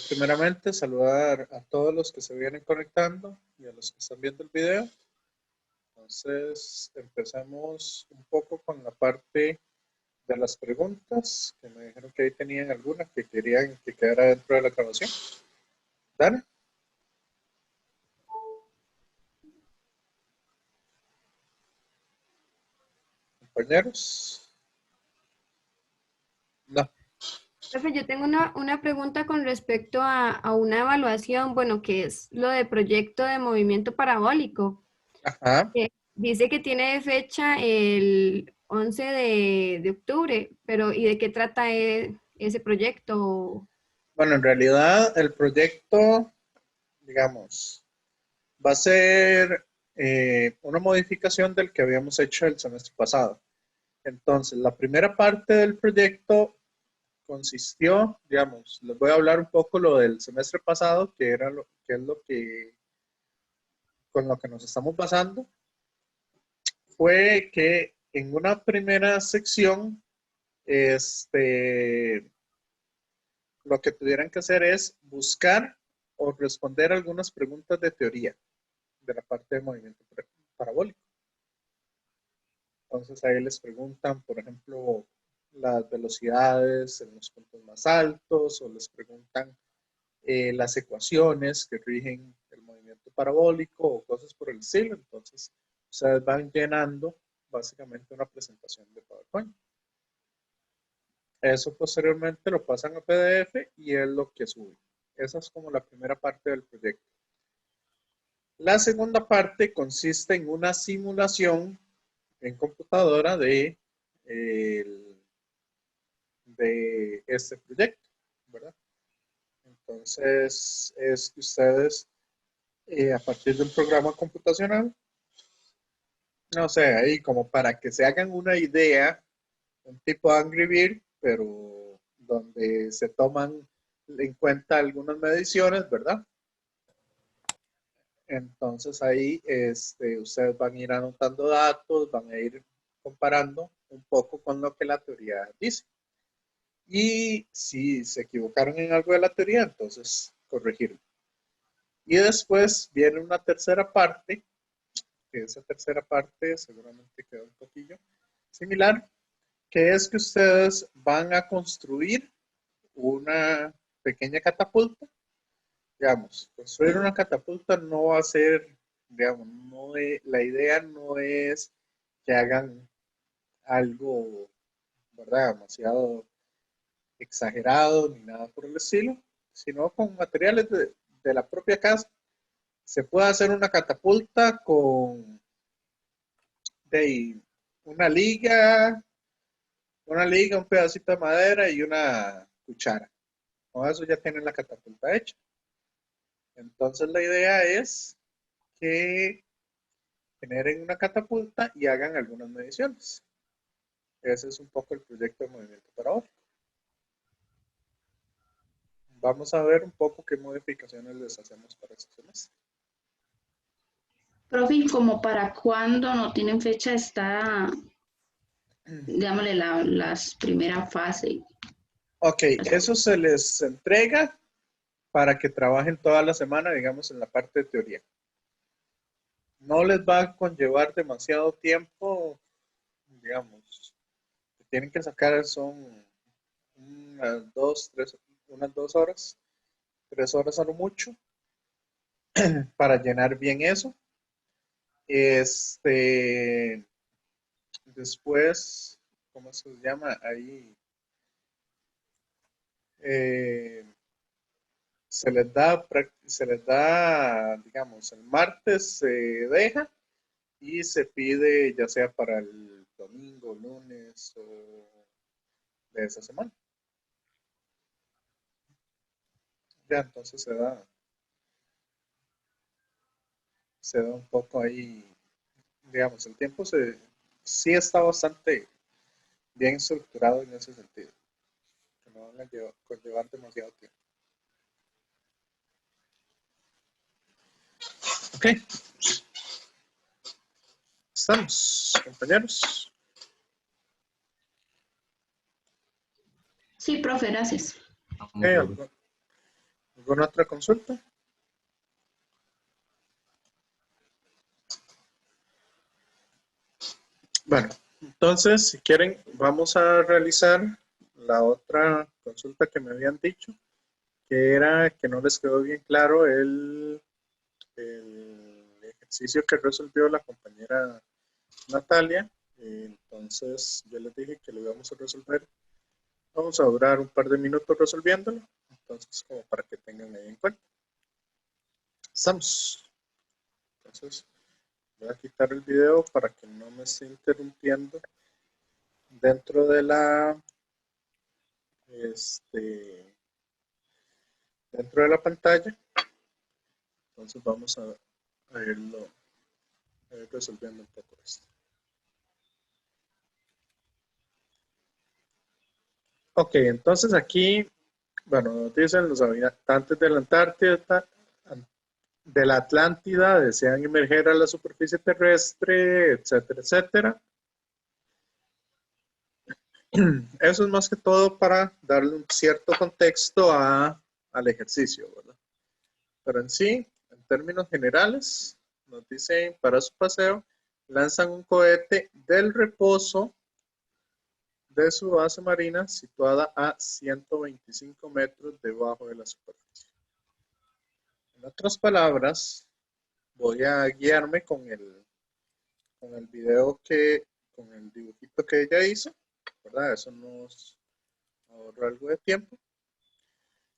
Primeramente, saludar a todos los que se vienen conectando y a los que están viendo el video. Entonces, empezamos un poco con la parte de las preguntas, que me dijeron que ahí tenían algunas que querían que quedara dentro de la grabación. Dana. Compañeros. No. Profe, yo tengo una pregunta con respecto a una evaluación, bueno, que es lo de proyecto de movimiento parabólico. Ajá. Dice que tiene fecha el 11 de octubre, pero ¿y de qué trata ese proyecto? Bueno, en realidad el proyecto, digamos, va a ser una modificación del que habíamos hecho el semestre pasado. Entonces, la primera parte del proyecto consistió, digamos, les voy a hablar un poco lo del semestre pasado, que era que es lo que con lo que nos estamos basando, fue que en una primera sección, lo que tuvieran que hacer es buscar o responder algunas preguntas de teoría de la parte de movimiento parabólico. Entonces ahí les preguntan, por ejemplo, las velocidades en los puntos más altos, o les preguntan las ecuaciones que rigen el movimiento parabólico o cosas por el estilo. Entonces, ustedes van llenando básicamente una presentación de PowerPoint. Eso posteriormente lo pasan a PDF y es lo que suben. Esa es como la primera parte del proyecto. La segunda parte consiste en una simulación en computadora de este proyecto, ¿verdad? Entonces, es que ustedes, a partir de un programa computacional, no sé, ahí como para que se hagan una idea, un tipo Angry Bird, pero donde se toman en cuenta algunas mediciones, ¿verdad? Entonces ahí ustedes van a ir anotando datos, van a ir comparando un poco con lo que la teoría dice. Y si se equivocaron en algo de la teoría, entonces corregirlo. Y después viene una tercera parte, que esa tercera parte seguramente queda un poquillo similar, que es que ustedes van a construir una pequeña catapulta. Digamos, construir una catapulta no va a ser, digamos, la idea no es que hagan algo, ¿verdad?, demasiado exagerado ni nada por el estilo, sino con materiales de la propia casa. Se puede hacer una catapulta con una liga, un pedacito de madera y una cuchara. Con eso ya tienen la catapulta hecha. Entonces la idea es que generen una catapulta y hagan algunas mediciones. Ese es un poco el proyecto de movimiento parabólico. Vamos a ver un poco qué modificaciones les hacemos para este semestre. Profe, ¿como para cuándo no tienen fecha está, digámosle, las primera fase? Ok, eso se les entrega para que trabajen toda la semana, digamos, en la parte de teoría. No les va a conllevar demasiado tiempo, digamos, que tienen que sacar son unas 2 horas, 3 horas a lo mucho, para llenar bien eso. Después, ¿cómo se llama? Ahí se les da, digamos, el martes se deja y se pide ya sea para el domingo, lunes o de esa semana. Ya entonces se da un poco ahí, digamos, el tiempo sí está bastante bien estructurado en ese sentido, que no van a conllevar demasiado tiempo. Ok. ¿Estamos, compañeros? Sí, profe, gracias. Okay, ¿Alguna otra consulta? Bueno, entonces, si quieren, vamos a realizar la otra consulta que me habían dicho, que era que no les quedó bien claro el ejercicio que resolvió la compañera Natalia. Entonces, yo les dije que lo íbamos a resolver. Vamos a durar un par de minutos resolviéndolo. Entonces, como para que tengan ahí en cuenta. Estamos. Entonces, voy a quitar el video para que no me esté interrumpiendo dentro de la dentro de la pantalla. Entonces vamos a irlo resolviendo un poco esto. Ok, entonces aquí, bueno, nos dicen los habitantes de la Antártida, de la Atlántida, desean emerger a la superficie terrestre, etcétera, etcétera. Eso es más que todo para darle un cierto contexto al ejercicio, ¿verdad? Pero en sí, en términos generales, nos dicen para su paseo, lanzan un cohete del reposo de su base marina situada a 125 metros debajo de la superficie. En otras palabras, voy a guiarme con el video con el dibujito que ella hizo, ¿verdad? Eso nos ahorra algo de tiempo.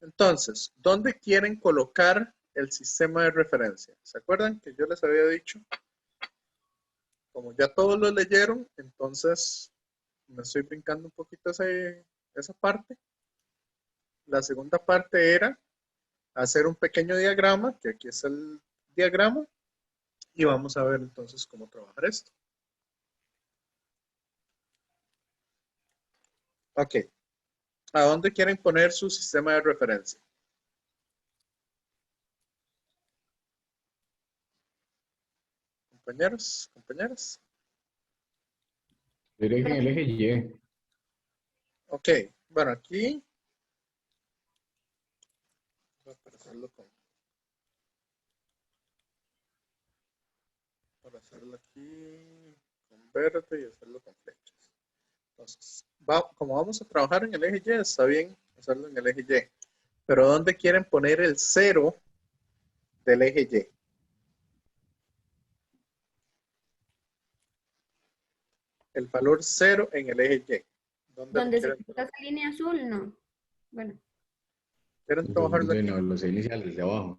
Entonces, ¿dónde quieren colocar el sistema de referencia? ¿Se acuerdan que yo les había dicho? Como ya todos lo leyeron, entonces me estoy brincando un poquito esa parte. La segunda parte era hacer un pequeño diagrama, que aquí es el diagrama, y vamos a ver entonces cómo trabajar esto. Ok. ¿A dónde quieren poner su sistema de referencia? Compañeros, compañeras. El eje Y. Ok. Bueno, aquí voy a hacerlo para hacerlo aquí con verde y hacerlo con flechas. Entonces, como vamos a trabajar en el eje Y, está bien hacerlo en el eje Y. Pero ¿dónde quieren poner el 0 del eje Y? El valor 0 en el eje Y. ¿Dónde lo Donde se quieren pinta trabajar? esa línea azul, no. Bueno, ¿Quieren trabajarlo aquí? Bueno, los iniciales de abajo.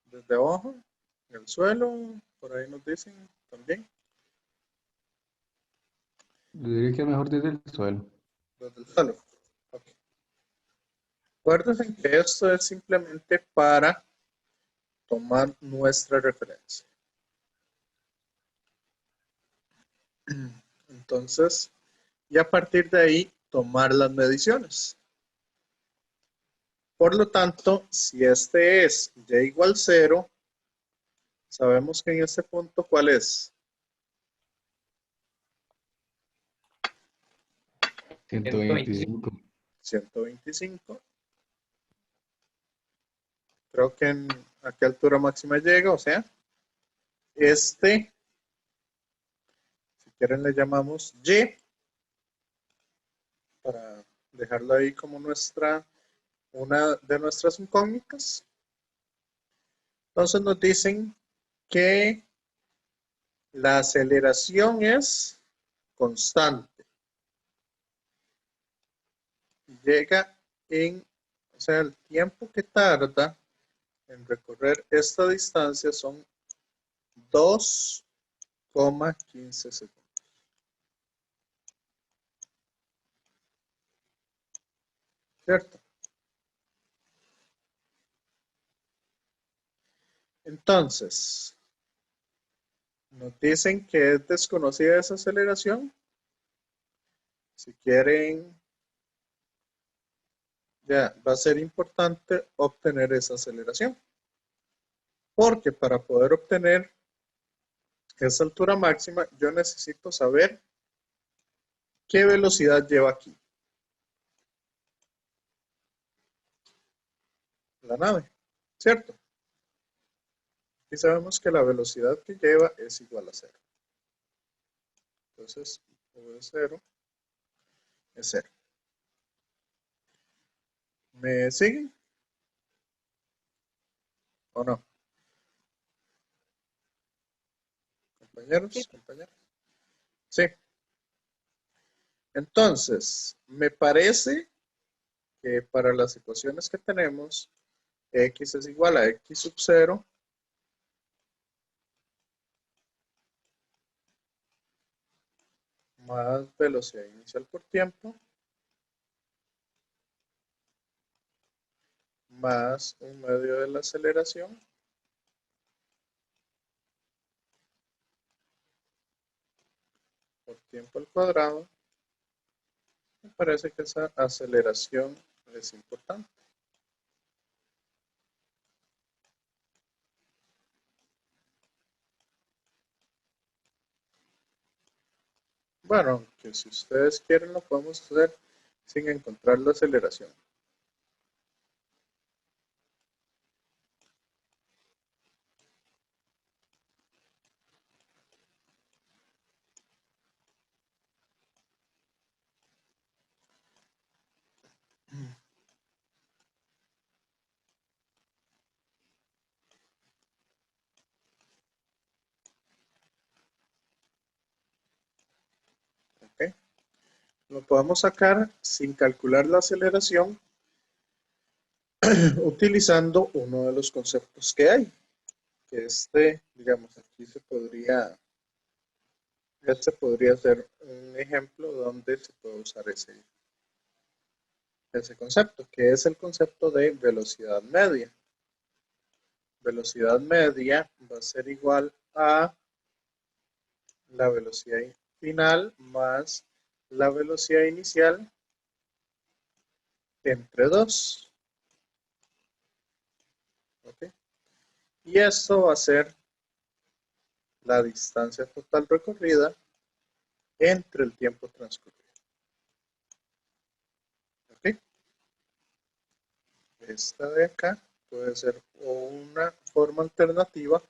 Desde abajo, en el suelo, por ahí nos dicen también. Yo diría que es mejor desde el suelo. Desde el suelo. Ok. Acuérdense que esto es simplemente para tomar nuestra referencia. Entonces, y a partir de ahí, tomar las mediciones. Por lo tanto, si este es y igual 0, sabemos que en este punto, ¿cuál es? 125. 125. Creo que a qué altura máxima llega, o sea, si quieren le llamamos Y, para dejarlo ahí como una de nuestras incógnitas. Entonces nos dicen que la aceleración es constante. Llega o sea, el tiempo que tarda en recorrer esta distancia son 2,15 segundos. ¿Cierto? Entonces, nos dicen que es desconocida esa aceleración. Si quieren, ya va a ser importante obtener esa aceleración. Porque para poder obtener esa altura máxima, yo necesito saber qué velocidad lleva aquí. la nave, ¿cierto? Y sabemos que la velocidad que lleva es igual a 0. Entonces, V de 0 es 0. ¿Me siguen? ¿O no? Compañeros, Sí. compañeras. Sí. Entonces, me parece que para las ecuaciones que tenemos, x es igual a x sub 0 más velocidad inicial por tiempo más un medio de la aceleración por tiempo al cuadrado. Me parece que esa aceleración es importante. Bueno, aunque si ustedes quieren lo podemos hacer sin encontrar la aceleración. ¿Ok? Lo podemos sacar sin calcular la aceleración utilizando uno de los conceptos que hay. Que digamos, aquí este podría ser un ejemplo donde se puede usar ese concepto, que es el concepto de velocidad media. Velocidad media va a ser igual a la velocidad final más la velocidad inicial entre 2. ¿Okay? Y esto va a ser la distancia total recorrida entre el tiempo transcurrido. ¿Ok? Esta de acá puede ser una forma alternativa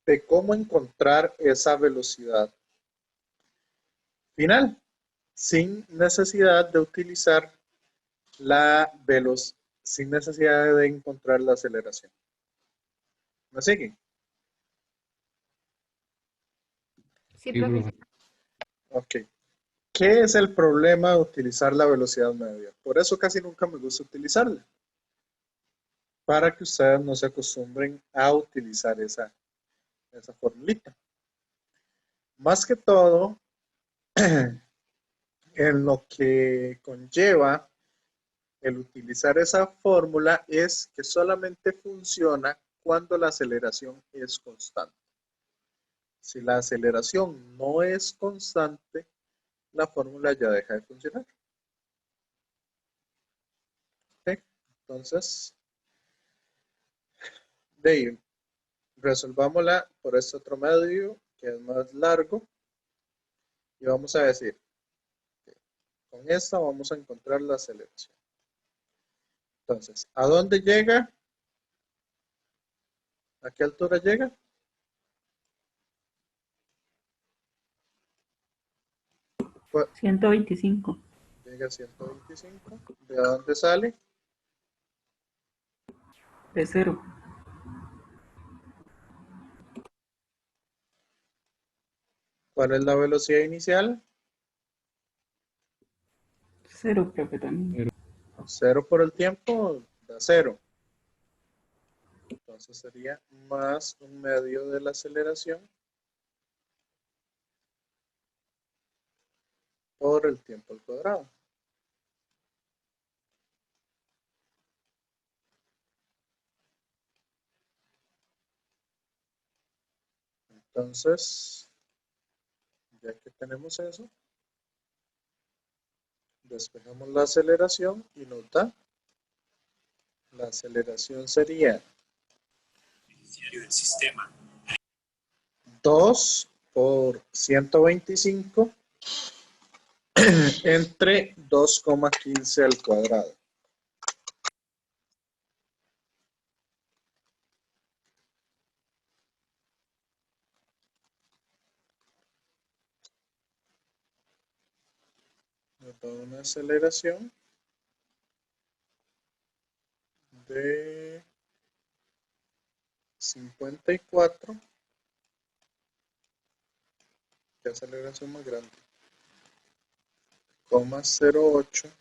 de cómo encontrar esa velocidad final sin necesidad de utilizar sin necesidad de encontrar la aceleración. ¿Me siguen? Sí, Sí, profe. profe. Ok. ¿Qué es el problema de utilizar la velocidad media? Por eso casi nunca me gusta utilizarla. Para que ustedes no se acostumbren a utilizar esa formulita. Más que todo, en lo que conlleva el utilizar esa fórmula es que solamente funciona cuando la aceleración es constante. Si la aceleración no es constante, la fórmula ya deja de funcionar. ¿Okay? Entonces, de ahí, resolvámosla por este otro medio que es más largo y vamos a decir que con esta vamos a encontrar la aceleración. Entonces, ¿a dónde llega? ¿A qué altura llega? 125. Llega a 125. ¿De dónde sale? De 0. ¿Cuál es la velocidad inicial? 0, profe, también. 0 por el tiempo da 0. Entonces sería más un medio de la aceleración por el tiempo al cuadrado. Entonces, ya que tenemos eso, despejamos la aceleración y nos da. La aceleración sería 2 por 125 entre 2,15 al cuadrado. nota una aceleración de 54. ¿Qué aceleración más grande? 0,08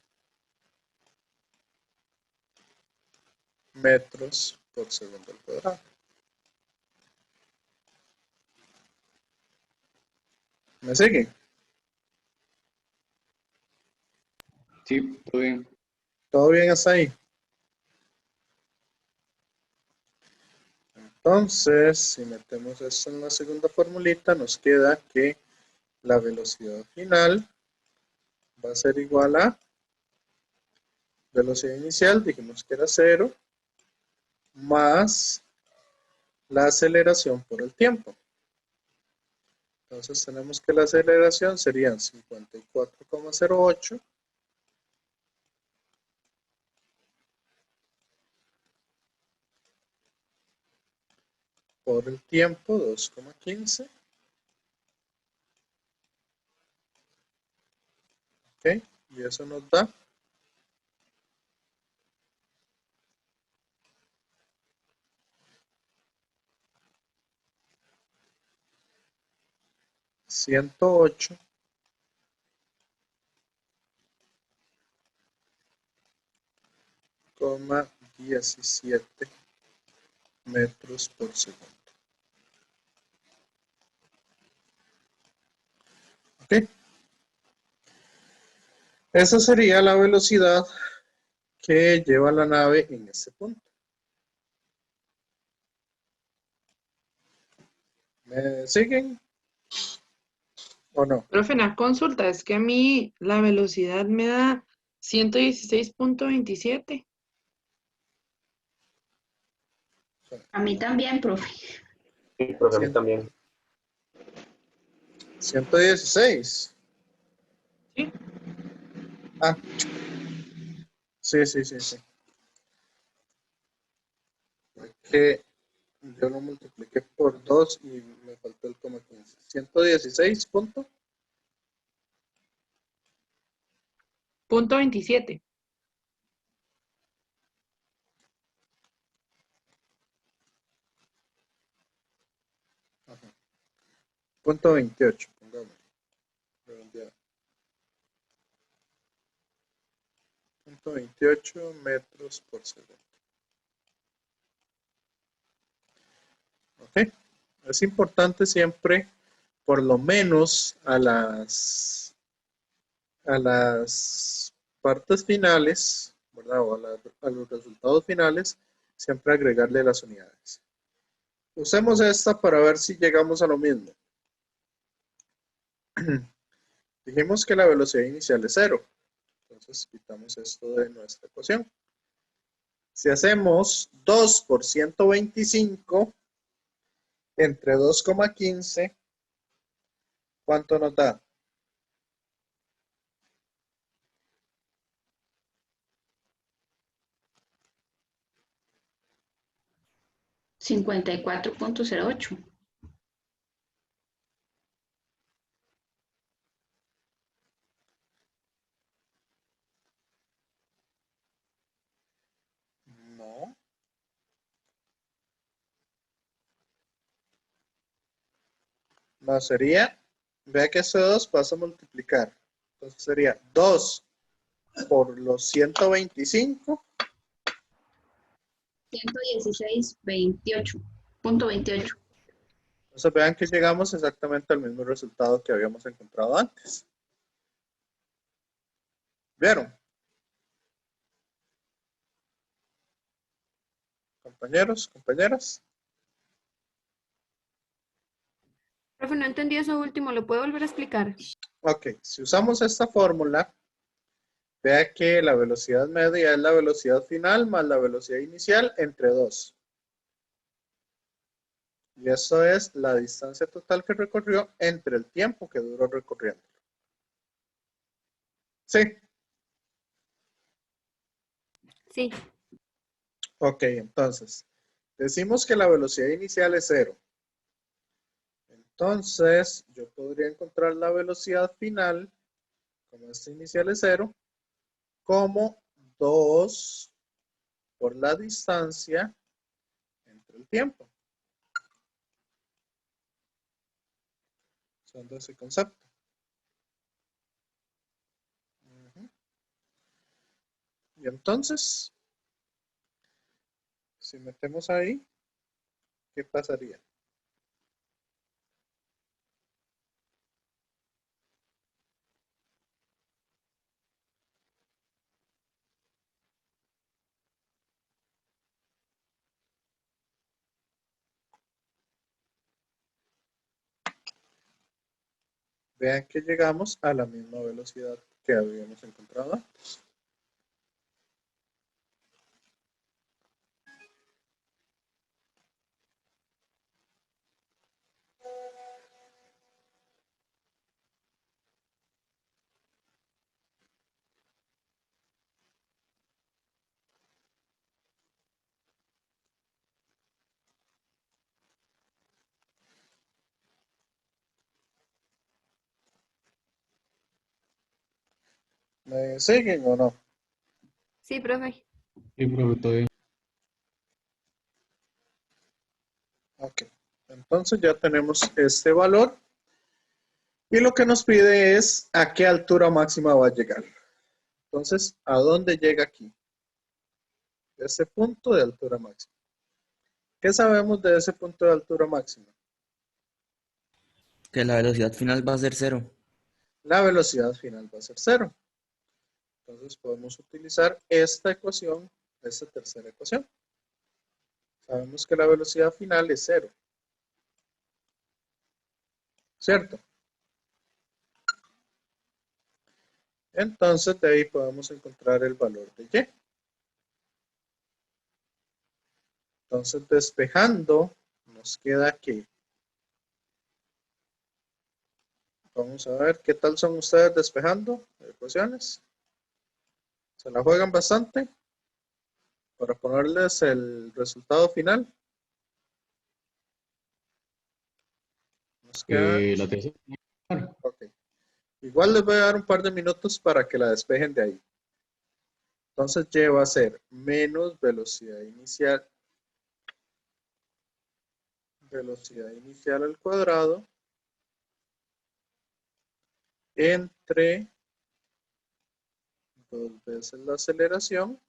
metros por segundo al cuadrado. ¿Me siguen? Sí, todo bien. ¿Todo bien hasta ahí? Entonces, si metemos esto en la segunda formulita, nos queda que la velocidad final va a ser igual a velocidad inicial, dijimos que era 0, más la aceleración por el tiempo. Entonces tenemos que la aceleración serían 54,08 por el tiempo, 2,15. ¿Ok? Y eso nos da 108,17 metros por segundo. ¿Ok? Esa sería la velocidad que lleva la nave en ese punto. ¿Me siguen o no? Profe, una consulta, es que a mí la velocidad me da 116.27. A mí también, profe. Sí, profe, a mí también. 116. ¿Sí? Ah, sí. Que yo lo multipliqué por 2 y me faltó el 15. 116 punto. Punto 27. Ajá. Punto 28, pongamos. Redondeado. Punto 28 metros por segundo. Ok. Es importante siempre, por lo menos a las partes finales, ¿verdad? O a los resultados finales, siempre agregarle las unidades. Usemos esta para ver si llegamos a lo mismo. Dijimos que la velocidad inicial es 0. Entonces quitamos esto de nuestra ecuación. Si hacemos 2 por 125 entre 2,15, ¿cuánto nos da? 54,08. No. No, sería, vea que ese 2 pasa a multiplicar. Entonces sería 2 por los 125. 116.28. Entonces vean que llegamos exactamente al mismo resultado que habíamos encontrado antes. ¿Vieron? Compañeros, compañeras. Profe, no entendí eso último, ¿lo puedo volver a explicar? Ok, si usamos esta fórmula, vea que la velocidad media es la velocidad final más la velocidad inicial entre 2. Y eso es la distancia total que recorrió entre el tiempo que duró recorriendo. ¿Sí? Sí. Ok, entonces, decimos que la velocidad inicial es 0. Entonces, yo podría encontrar la velocidad final como este inicial es 0, como 2 por la distancia entre el tiempo. Usando ese concepto. Y entonces, si metemos ahí, ¿qué pasaría? Vean que llegamos a la misma velocidad que habíamos encontrado antes. ¿Me siguen o no? Sí, profe. Sí, profe, todo bien. Ok. Entonces ya tenemos este valor. Y lo que nos pide es a qué altura máxima va a llegar. Entonces, ¿a dónde llega aquí? Ese punto de altura máxima. ¿Qué sabemos de ese punto de altura máxima? Que la velocidad final va a ser 0. La velocidad final va a ser 0. Entonces podemos utilizar esta ecuación, esta tercera ecuación. Sabemos que la velocidad final es 0. ¿Cierto? Entonces de ahí podemos encontrar el valor de y. Entonces despejando, nos queda que, vamos a ver qué tal son ustedes despejando ecuaciones. Se la juegan bastante para ponerles el resultado final. Nos queda, La tercera. ok. Igual les voy a dar un par de minutos para que la despejen de ahí. Entonces y va a ser menos velocidad inicial al cuadrado entre 2 veces la aceleración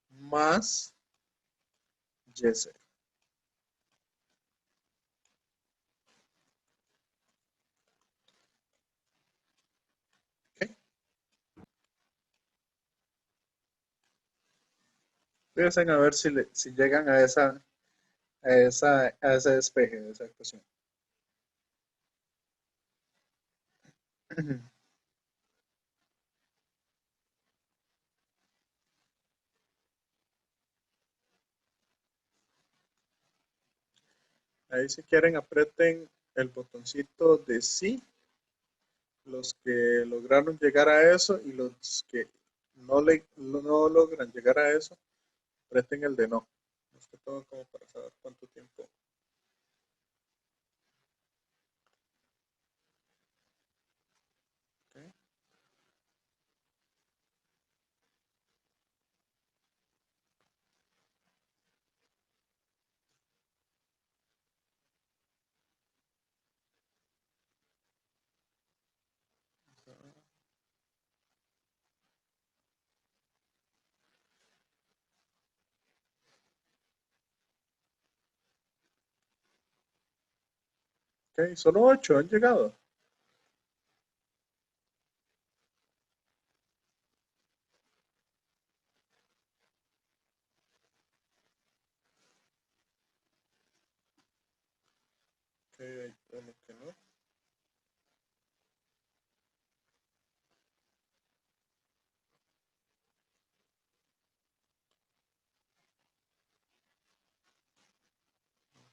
más y0. ¿Okay? Fíjense a ver si llegan a ese despeje de esa ecuación. Ahí si quieren aprieten el botoncito de sí, los que lograron llegar a eso, y los que no logran llegar a eso, aprieten el de no. Más que todo como para saber cuánto tiempo. Okay. Ok, solo 8 han llegado. Ok, hay uno que no.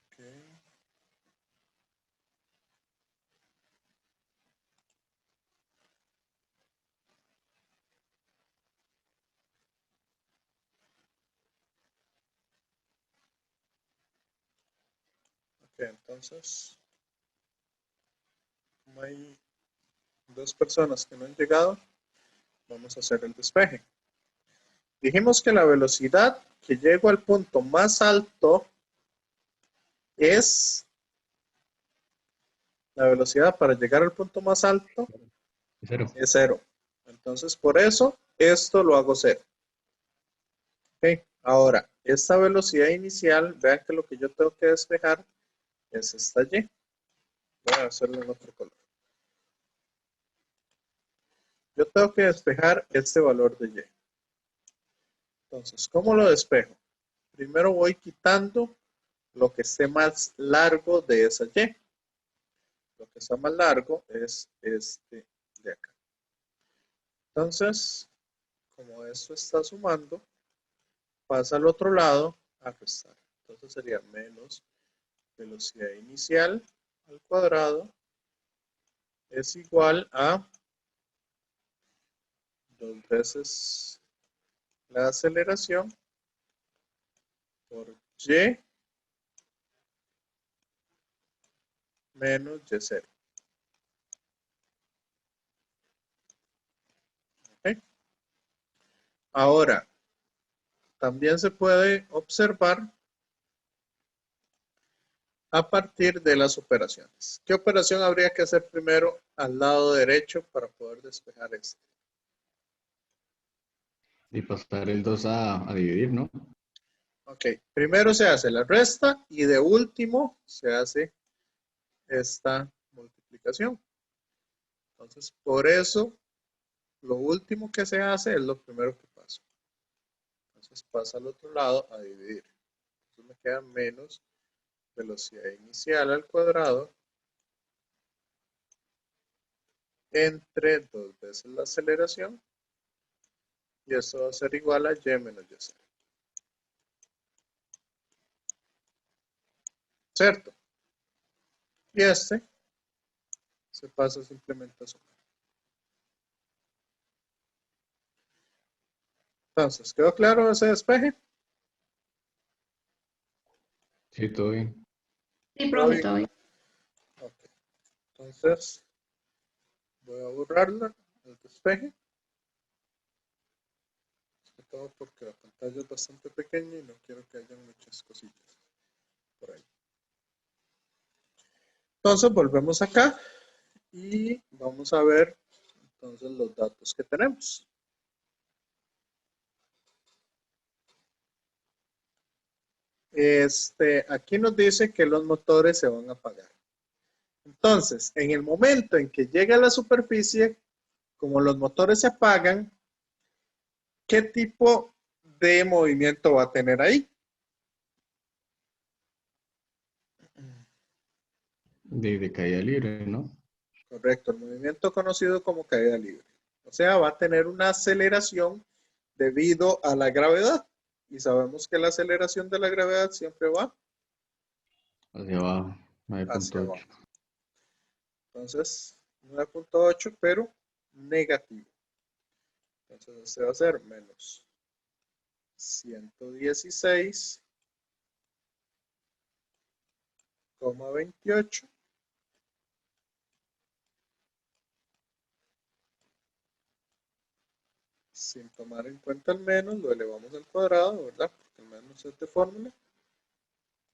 Ok. Ok, entonces, como hay dos personas que no han llegado, vamos a hacer el despeje. Dijimos que la velocidad que llego al punto más alto es la velocidad para llegar al punto más alto 0. es 0. Entonces, por eso, esto lo hago 0. Ok, ahora, esta velocidad inicial, vean que lo que yo tengo que despejar es esta Y. Voy a hacerlo en otro color. Yo tengo que despejar este valor de Y. Entonces, ¿cómo lo despejo? Primero voy quitando lo que esté más largo de esa Y. Lo que está más largo es este de acá. Entonces, como esto está sumando, pasa al otro lado a restar. Entonces sería menos velocidad inicial al cuadrado es igual a 2 veces la aceleración por Y menos Y0. ¿Okay? Ahora, también se puede observar a partir de las operaciones. ¿Qué operación habría que hacer primero al lado derecho para poder despejar esto? Y pasar el 2 a dividir, ¿no? Ok, primero se hace la resta y de último se hace esta multiplicación. Entonces, por eso, lo último que se hace es lo primero que pasa. Entonces, pasa al otro lado a dividir. Entonces, me queda menos velocidad inicial al cuadrado entre 2 veces la aceleración y eso va a ser igual a Y menos Y0. ¿Cierto? Y este se pasa simplemente a sumar. Entonces, ¿quedó claro ese despeje? Sí, todo bien. Sí, profe, todo bien. Ok. Entonces, voy a borrarlo, el despeje. Sobre todo porque la pantalla es bastante pequeña y no quiero que haya muchas cosillas por ahí. Entonces, volvemos acá y vamos a ver entonces los datos que tenemos. Aquí nos dice que los motores se van a apagar. Entonces, en el momento en que llegue a la superficie, como los motores se apagan, ¿qué tipo de movimiento va a tener ahí? De caída libre, ¿no? Correcto, el movimiento conocido como caída libre. O sea, va a tener una aceleración debido a la gravedad. Y sabemos que la aceleración de la gravedad siempre va Hacia abajo, hacia 9.8. abajo. Entonces, 9.8, pero negativo. Entonces, este va a ser menos 116,28 sin tomar en cuenta el menos, lo elevamos al cuadrado, ¿verdad? Porque el menos es de fórmula.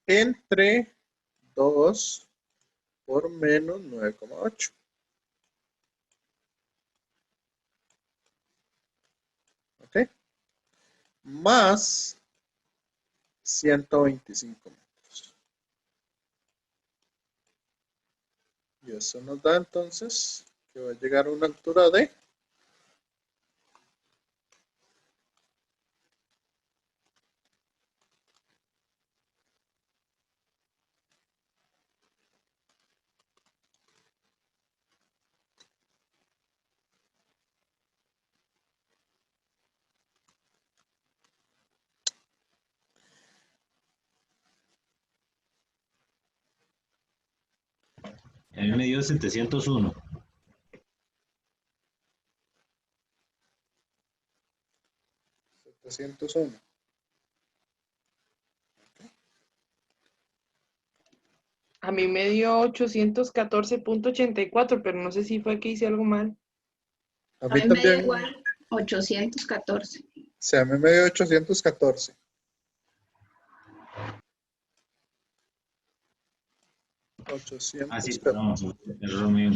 Entre 2 por menos 9,8. ¿Ok? Más 125 metros. Y eso nos da entonces que va a llegar a una altura de A mí me dio 701. 701. A mí me dio 814.84, pero no sé si fue que hice algo mal. A A mí mí me dio también, igual 814. sí, a mí me dio 814. Ah, sí, 814. perdón, error mío.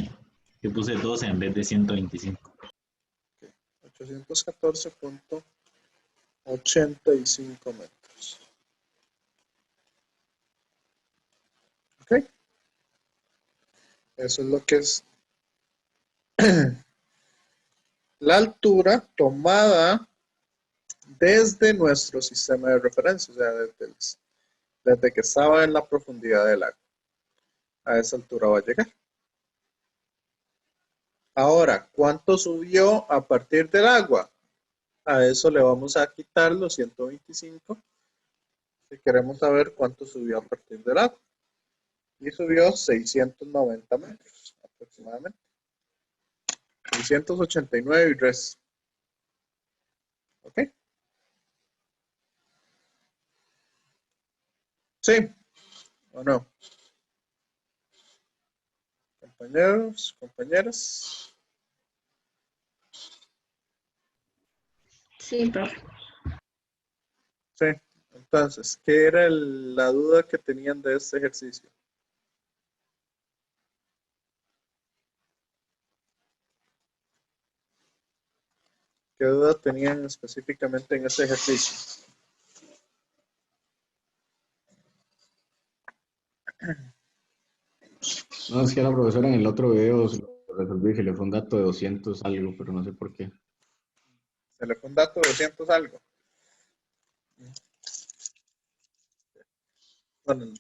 Yo puse 12 en vez de 125. 814.85 metros. ¿Ok? Eso es lo que es la altura tomada desde nuestro sistema de referencia, o sea, desde que estaba en la profundidad del agua. A esa altura va a llegar. Ahora, ¿cuánto subió a partir del agua? A eso le vamos a quitar los 125 si queremos saber cuánto subió a partir del agua. Y subió 690 metros aproximadamente. 689 y res. ¿Ok? ¿Sí o no? Compañeros, compañeras. Sí, profe. Sí. Entonces, ¿qué era la duda que tenían de este ejercicio? ¿Qué duda tenían específicamente en este ejercicio? No, es que la profesora en el otro video se lo resolví y se le fue un dato de 200 algo, pero no sé por qué. Se le fue un dato de 200 algo. Bueno,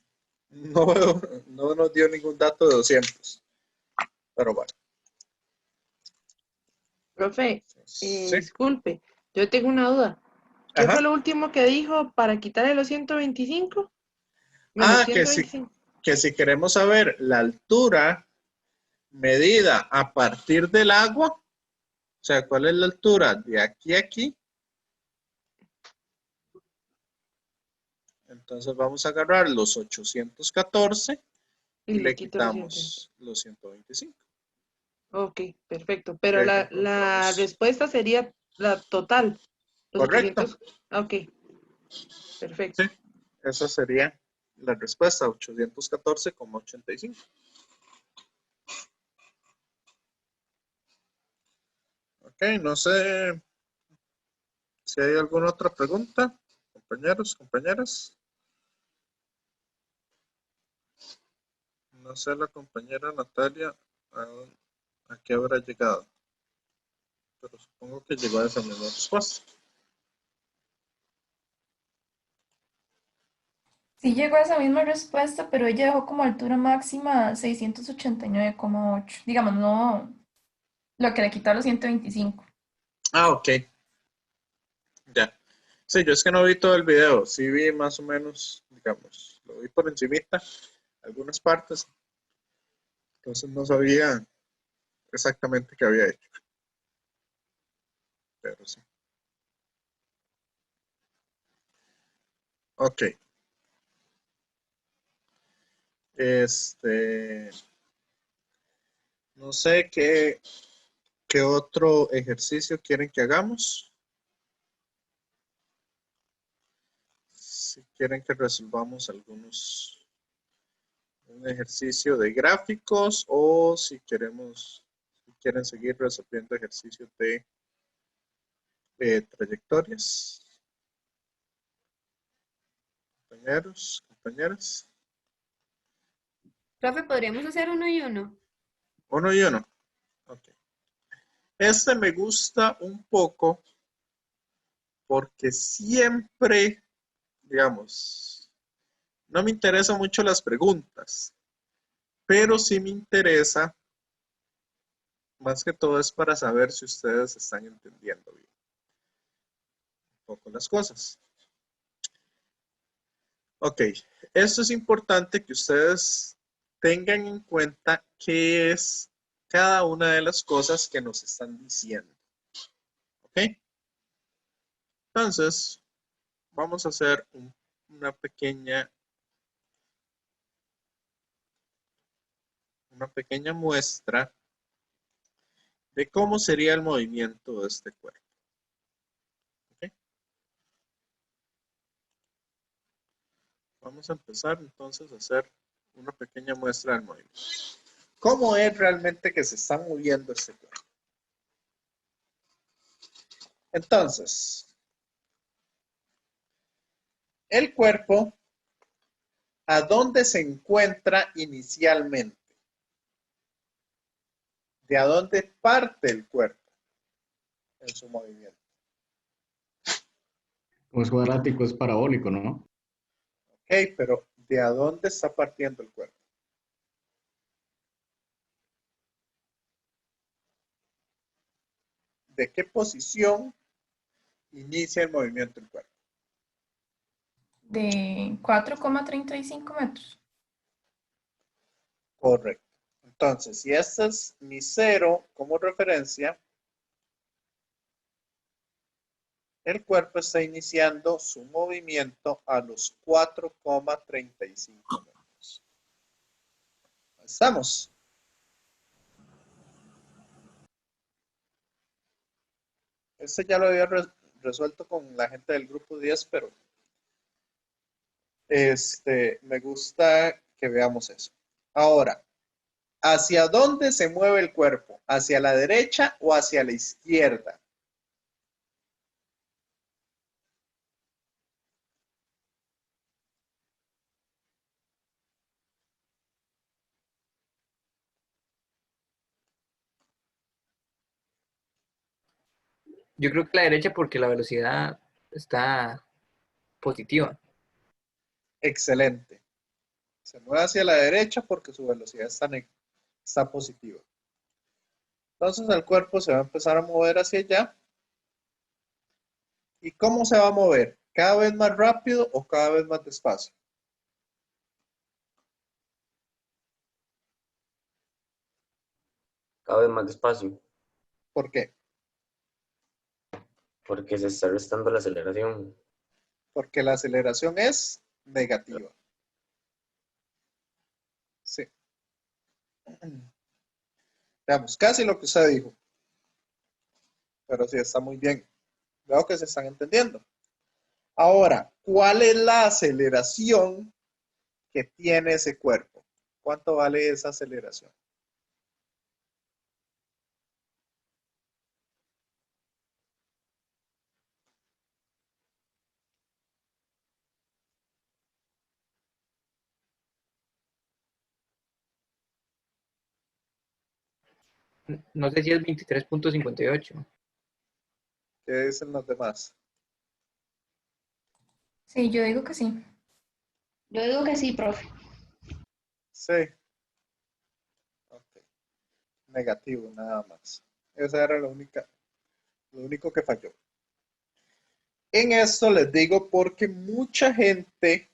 no nos dio ningún dato de 200. Pero bueno. Profe, Sí. disculpe, yo tengo una duda. ¿Qué Ajá. fue lo último que dijo para quitarle los 125? Menos Que 125. si queremos saber la altura medida a partir del agua, o sea, ¿cuál es la altura de aquí a aquí? Entonces vamos a agarrar los 814 Y y le le quito los 125. quitamos los 125. Ok, perfecto. Y Pero ahí la encontramos. respuesta sería la total. Los Correcto. 800. Ok, perfecto. Sí, esa sería la respuesta, 814,85. Ok, no sé si hay alguna otra pregunta, compañeros, compañeras. No sé la compañera Natalia a qué habrá llegado, pero supongo que llegó a esa misma respuesta. Sí llegó a esa misma respuesta, pero ella dejó como altura máxima 689,8. Digamos, no lo que le quitó a los 125. Ok, ya. Sí, yo es que no vi todo el video, sí vi más o menos, digamos, lo vi por encimita, algunas partes, entonces no sabía exactamente qué había hecho, pero sí. Ok. No sé qué otro ejercicio quieren que hagamos. Si quieren que resolvamos un ejercicio de gráficos o si quieren seguir resolviendo ejercicios de trayectorias. Compañeros, compañeras. Profe, ¿podríamos hacer uno y uno? Uno y uno. Ok. Este me gusta un poco porque siempre, digamos, no me interesan mucho las preguntas, pero sí me interesa, más que todo es para saber si ustedes están entendiendo bien un poco las cosas. Ok, esto es importante que ustedes tengan en cuenta qué es cada una de las cosas que nos están diciendo. Ok, entonces vamos a hacer una pequeña una pequeña muestra de cómo sería el movimiento de este cuerpo. ¿Ok? Vamos a empezar entonces a hacer una pequeña muestra del movimiento. ¿Cómo es realmente que se está moviendo este cuerpo? Entonces, el cuerpo, ¿a dónde se encuentra inicialmente? ¿De a dónde parte el cuerpo en su movimiento? Como es cuadrático, es parabólico, ¿no? Ok, pero ¿de a dónde está partiendo el cuerpo? ¿De qué posición inicia el movimiento del cuerpo? De 4,35 metros. Correcto. Entonces, si este es mi cero como referencia, el cuerpo está iniciando su movimiento a los 4,35 metros. ¿Estamos? Este ya lo había resuelto con la gente del grupo 10, pero me gusta que veamos eso. Ahora, ¿hacia dónde se mueve el cuerpo? ¿Hacia la derecha o hacia la izquierda? Yo creo que la derecha porque la velocidad está positiva. Excelente. Se mueve hacia la derecha porque su velocidad está positiva. Entonces el cuerpo se va a empezar a mover hacia allá. ¿Y cómo se va a mover? ¿Cada vez más rápido o cada vez más despacio? Cada vez más despacio, ¿Por qué? porque se está restando la aceleración. Porque la aceleración es negativa. Sí. Veamos, casi lo que usted dijo. Pero sí, está muy bien. Veo que se están entendiendo. Ahora, ¿cuál es la aceleración que tiene ese cuerpo? ¿Cuánto vale esa aceleración? No sé si es 23,58. ¿Qué dicen los demás? Sí, yo digo que sí. Yo digo que sí, profe. Sí. Ok. Negativo, nada más. Esa era lo único que falló. En esto les digo porque mucha gente,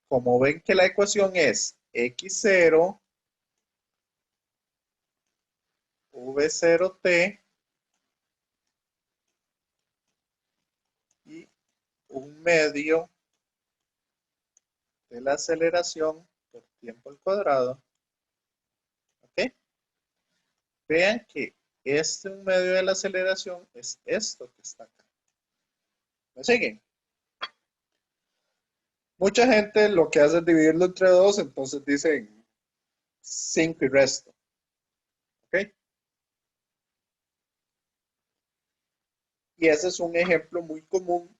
como ven que la ecuación es x0, v0t y un medio de la aceleración por tiempo al cuadrado. ¿Ok? Vean que un medio de la aceleración es esto que está acá. ¿Me siguen? Mucha gente lo que hace es dividirlo entre 2, entonces dicen 5 y resto. ¿Ok? Y ese es un ejemplo muy común,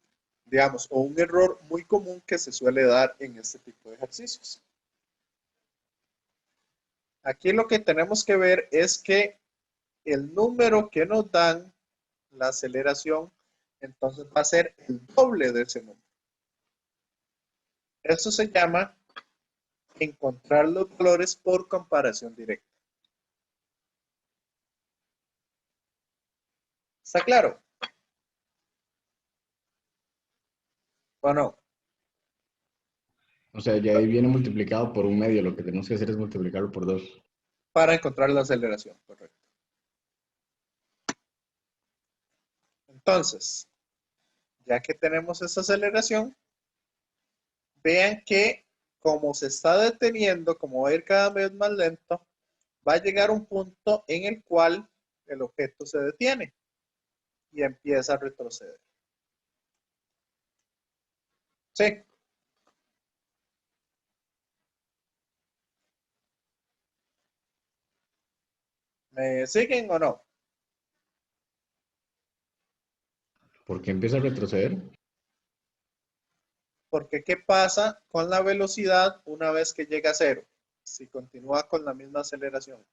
digamos, o un error muy común que se suele dar en este tipo de ejercicios. Aquí lo que tenemos que ver es que el número que nos dan, la aceleración, entonces va a ser el doble de ese número. Esto se llama encontrar los valores por comparación directa. ¿Está claro? ¿O no? O sea, ya ahí viene multiplicado por un medio. Lo que tenemos que hacer es multiplicarlo por 2. Para encontrar la aceleración, correcto. Entonces, ya que tenemos esa aceleración, vean que como se está deteniendo, como va a ir cada vez más lento, va a llegar a un punto en el cual el objeto se detiene y empieza a retroceder. ¿Sí? ¿Me siguen o no? ¿Por qué empieza a retroceder? Porque ¿qué pasa con la velocidad una vez que llega a cero? Si continúa con la misma aceleración.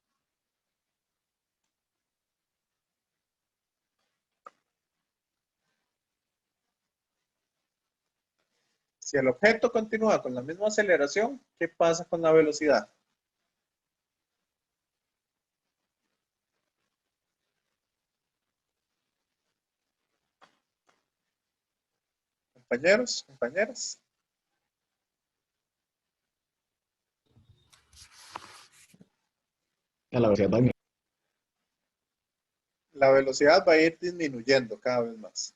Si el objeto continúa con la misma aceleración, ¿qué pasa con la velocidad? Compañeros, compañeras. A la velocidad va La velocidad va a ir disminuyendo cada vez más.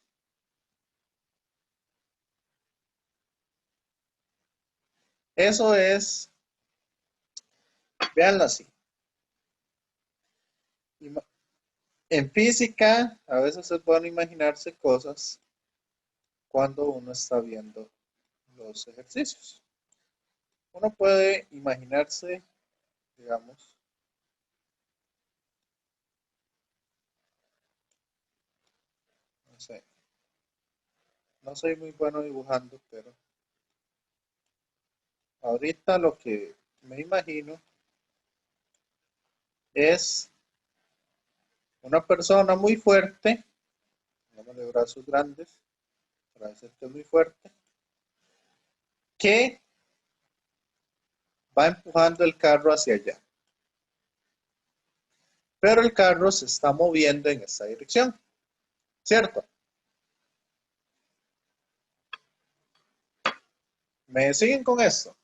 Eso es, véanlo así. En física, a veces es bueno imaginarse cosas cuando uno está viendo los ejercicios. Uno puede imaginarse, digamos, no sé, no soy muy bueno dibujando, pero ahorita lo que me imagino es una persona muy fuerte, de brazos grandes, para decir que es muy fuerte, que va empujando el carro hacia allá. Pero el carro se está moviendo en esta dirección, ¿cierto? ¿Me siguen con esto?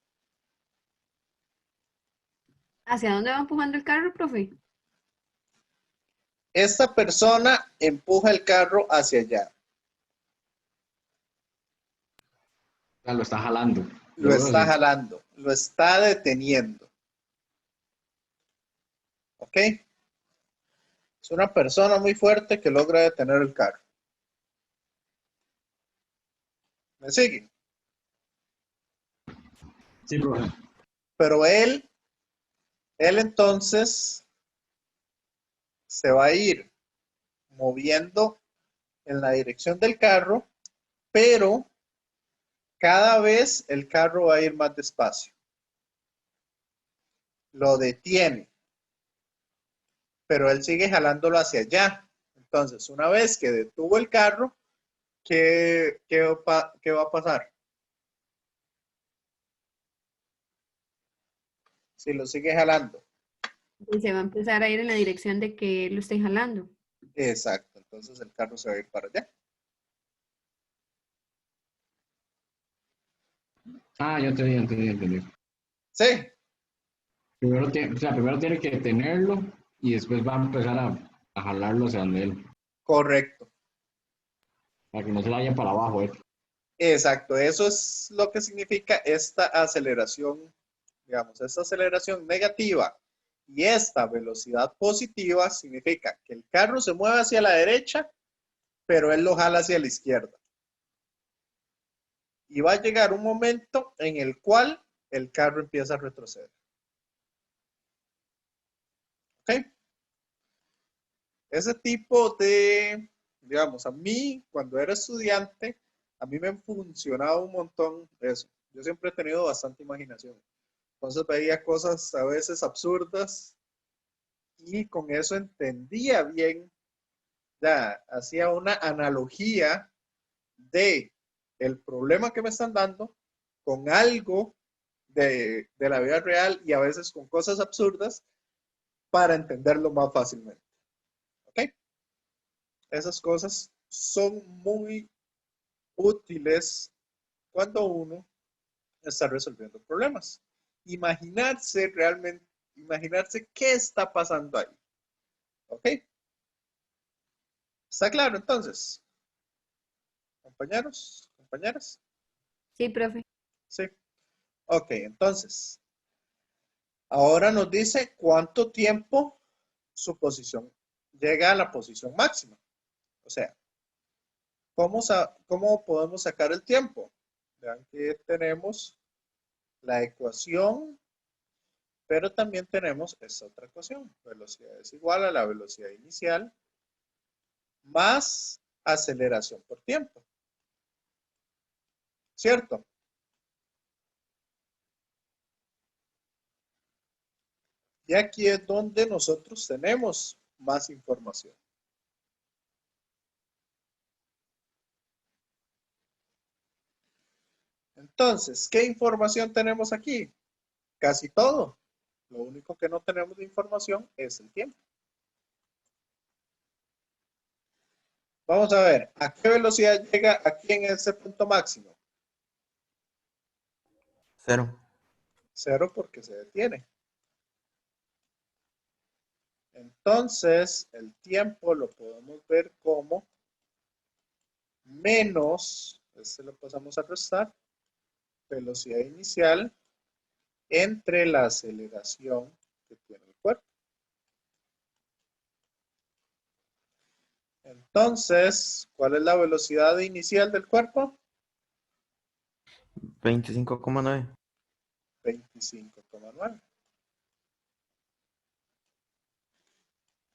¿Hacia dónde va empujando el carro, profe? Esta persona empuja el carro hacia allá. lo está jalando. Yo Lo veo está así. jalando, lo está deteniendo. ¿Ok? Es una persona muy fuerte que logra detener el carro. ¿Me siguen? Sí, profe. Pero él entonces se va a ir moviendo en la dirección del carro, pero cada vez el carro va a ir más despacio. Lo detiene, pero él sigue jalándolo hacia allá. Entonces, una vez que detuvo el carro, ¿qué va a pasar? Si lo sigue jalando. Y se va a empezar a ir en la dirección de que lo esté jalando. Exacto, entonces el carro se va a ir para allá. Ah, ya entendí. Sí, Primero tiene que detenerlo y después va a empezar a jalarlo hacia donde él, correcto. para que no se vaya para abajo. Exacto, eso es lo que significa esta aceleración, digamos, esta aceleración negativa y esta velocidad positiva significa que el carro se mueve hacia la derecha, pero él lo jala hacia la izquierda. Y va a llegar un momento en el cual el carro empieza a retroceder. ¿Ok? Ese tipo de, digamos, a mí, cuando era estudiante, a mí me funcionaba un montón eso. Yo siempre he tenido bastante imaginación. Entonces veía cosas a veces absurdas y con eso entendía bien, ya hacía una analogía de el problema que me están dando con algo de la vida real y a veces con cosas absurdas para entenderlo más fácilmente. ¿Ok? Esas cosas son muy útiles cuando uno está resolviendo problemas. Imaginarse realmente, imaginarse qué está pasando ahí. ¿Ok? ¿Está claro entonces? Compañeros, compañeras. Sí, profe. Sí. Ok, entonces, ahora nos dice cuánto tiempo su posición llega a la posición máxima. O sea, ¿cómo podemos sacar el tiempo? Vean que tenemos la ecuación, pero también tenemos esta otra ecuación. Velocidad es igual a la velocidad inicial más aceleración por tiempo. ¿Cierto? Y aquí es donde nosotros tenemos más información. Entonces, ¿qué información tenemos aquí? Casi todo. Lo único que no tenemos de información es el tiempo. Vamos a ver, ¿a qué velocidad llega aquí en ese punto máximo? 0. 0 porque se detiene. Entonces, el tiempo lo podemos ver como menos, este lo pasamos a restar, velocidad inicial entre la aceleración que tiene el cuerpo. Entonces, ¿cuál es la velocidad inicial del cuerpo? 25,9. 25,9.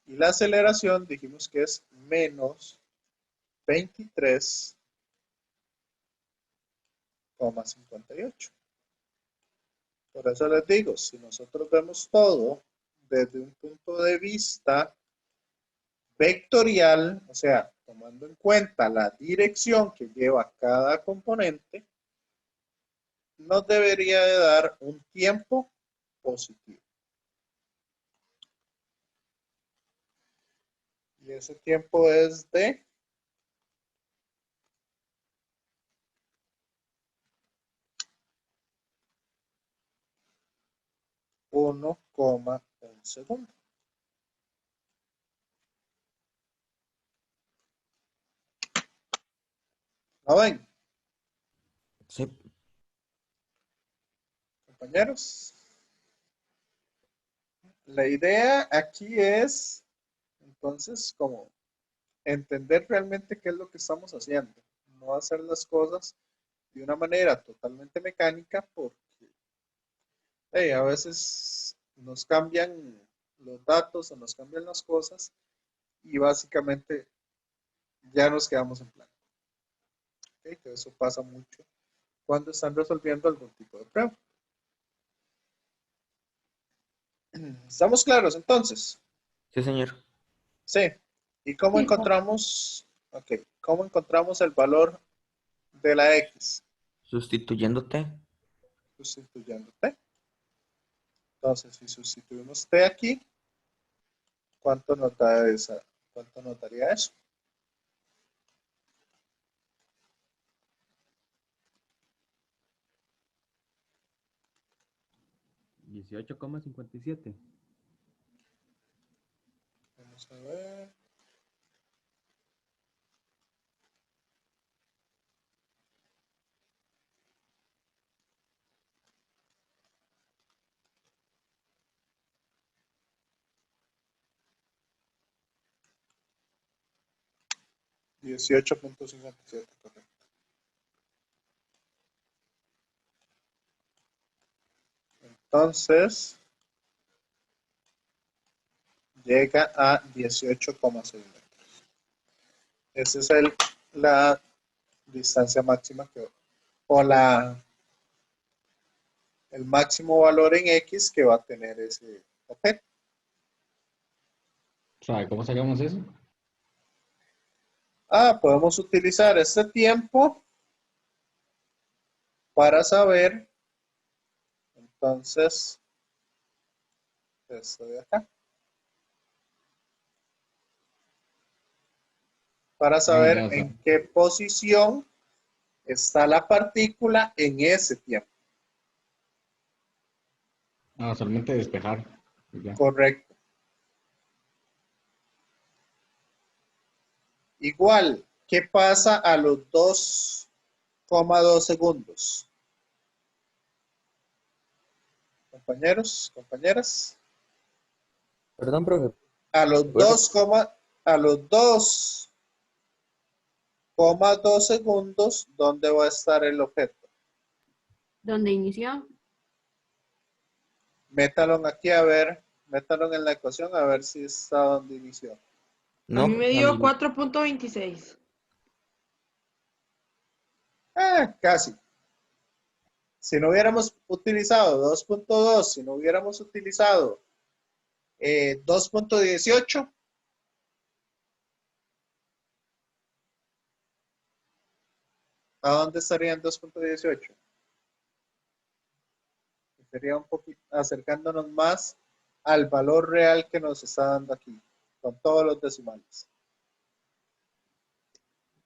Y la aceleración dijimos que es menos 23,58. Por eso les digo, si nosotros vemos todo desde un punto de vista vectorial, o sea, tomando en cuenta la dirección que lleva cada componente, nos debería de dar un tiempo positivo. Y ese tiempo es de 1,1 segundo. ¿Lo ven, Sí. compañeros? La idea aquí es, entonces, como entender realmente qué es lo que estamos haciendo. No hacer las cosas de una manera totalmente mecánica porque a veces nos cambian los datos o nos cambian las cosas y básicamente ya nos quedamos en blanco. ¿Okay? Que eso pasa mucho cuando están resolviendo algún tipo de prueba. ¿Estamos claros entonces? Sí, señor. Sí. ¿Y cómo Sí, encontramos, cómo encontramos el valor de la X? Sustituyéndote. Sustituyendo T. Entonces, si sustituimos T aquí, ¿cuánto notaría eso? $18,57. Vamos a ver. $18,57, correcto. Entonces, llega a 18,6 metros. Esa es la distancia máxima o el máximo valor en X que va a tener ese objeto. ¿Sabe cómo sacamos eso? Podemos utilizar este tiempo para saber, entonces, esto de acá. Para saber Ya sé. en qué posición está la partícula en ese tiempo. Solamente despejar. Y ya. Correcto. Igual, ¿qué pasa a los 2,2 segundos? compañeros, compañeras. Perdón, profe. A los ¿Recuerda? 2,2 segundos, ¿dónde va a estar el objeto? ¿Dónde inició? Métalo aquí a ver, métalo en la ecuación a ver si está donde inició. A No, mí me dio 4.26. Casi. Si no hubiéramos utilizado 2.2, si no hubiéramos utilizado 2.18, ¿a dónde estaría en 2.18? Sería un poquito acercándonos más al valor real que nos está dando aquí, con todos los decimales.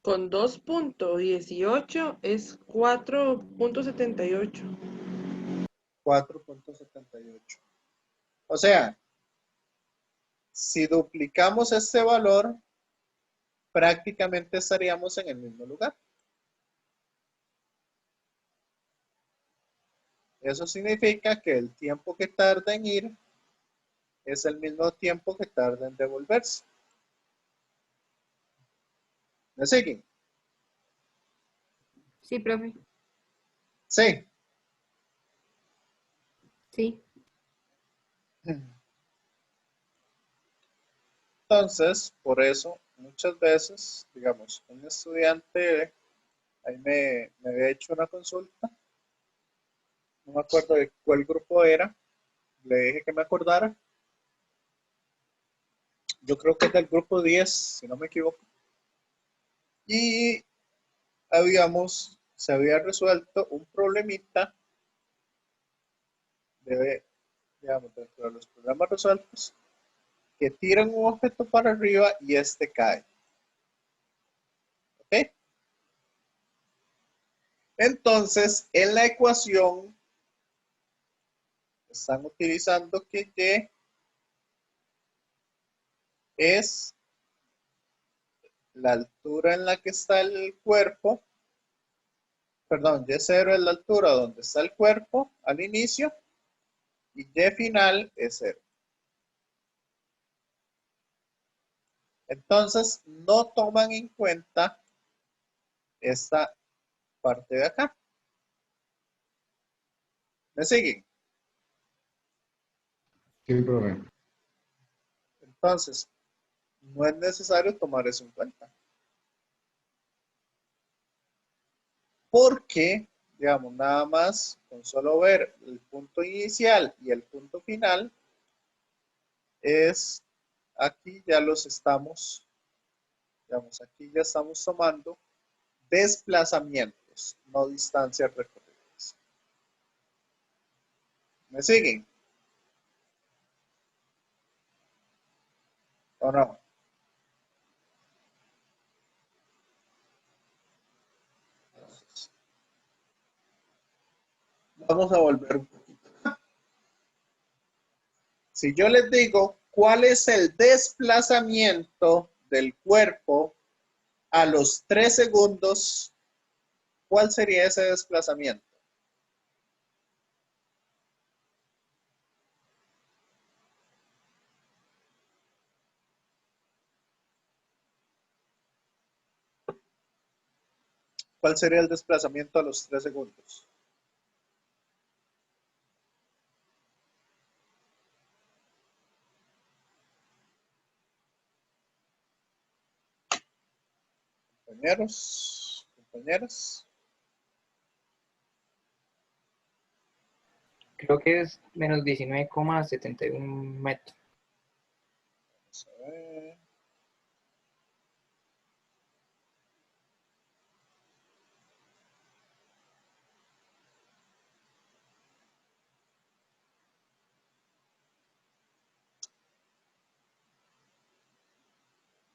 Con 2.18 es 4.78. 4.78. O sea, si duplicamos este valor, prácticamente estaríamos en el mismo lugar. Eso significa que el tiempo que tarda en ir es el mismo tiempo que tarda en devolverse. ¿Me siguen? Sí, profe. Sí. Sí. Entonces, por eso, muchas veces, digamos, un estudiante, ahí me había hecho una consulta, no me acuerdo de cuál grupo era, le dije que me acordara. Yo creo que es del grupo 10, si no me equivoco. Y se había resuelto un problemita digamos, dentro de los problemas resueltos, que tiran un objeto para arriba y este cae. ¿Ok? Entonces, en la ecuación, están utilizando que Y es la altura en la que está el cuerpo, perdón, Y0 es la altura donde está el cuerpo al inicio y Y final es 0. Entonces, no toman en cuenta esta parte de acá. ¿Me siguen? Sí, profe. Entonces, no es necesario tomar eso en cuenta. Porque, digamos, nada más con solo ver el punto inicial y el punto final, es aquí ya los estamos, digamos, aquí ya estamos tomando desplazamientos, no distancias recorridas. ¿Me siguen? ¿O no? Vamos a volver un poquito. Si yo les digo cuál es el desplazamiento del cuerpo a los 3 segundos, ¿cuál sería ese desplazamiento? ¿Cuál sería el desplazamiento a los 3 segundos? Compañeros, compañeras. Creo que es menos 19,71 metros. Vamos a ver.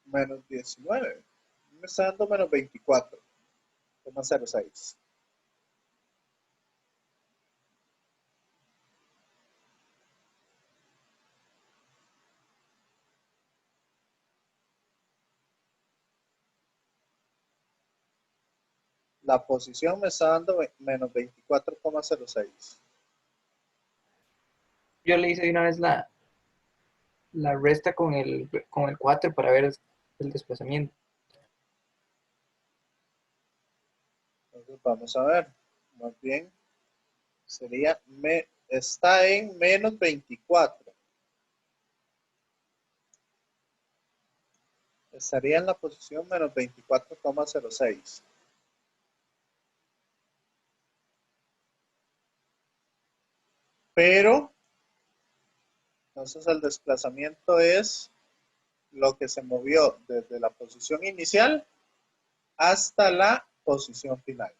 Menos 19. Me está dando menos 24,06. La posición me está dando menos 24,06. yo le hice de una vez la resta con el 4 para ver el desplazamiento. Entonces vamos a ver. Más bien sería, está en menos 24. Estaría en la posición menos 24,06. Pero, entonces el desplazamiento es lo que se movió desde la posición inicial hasta la posición final.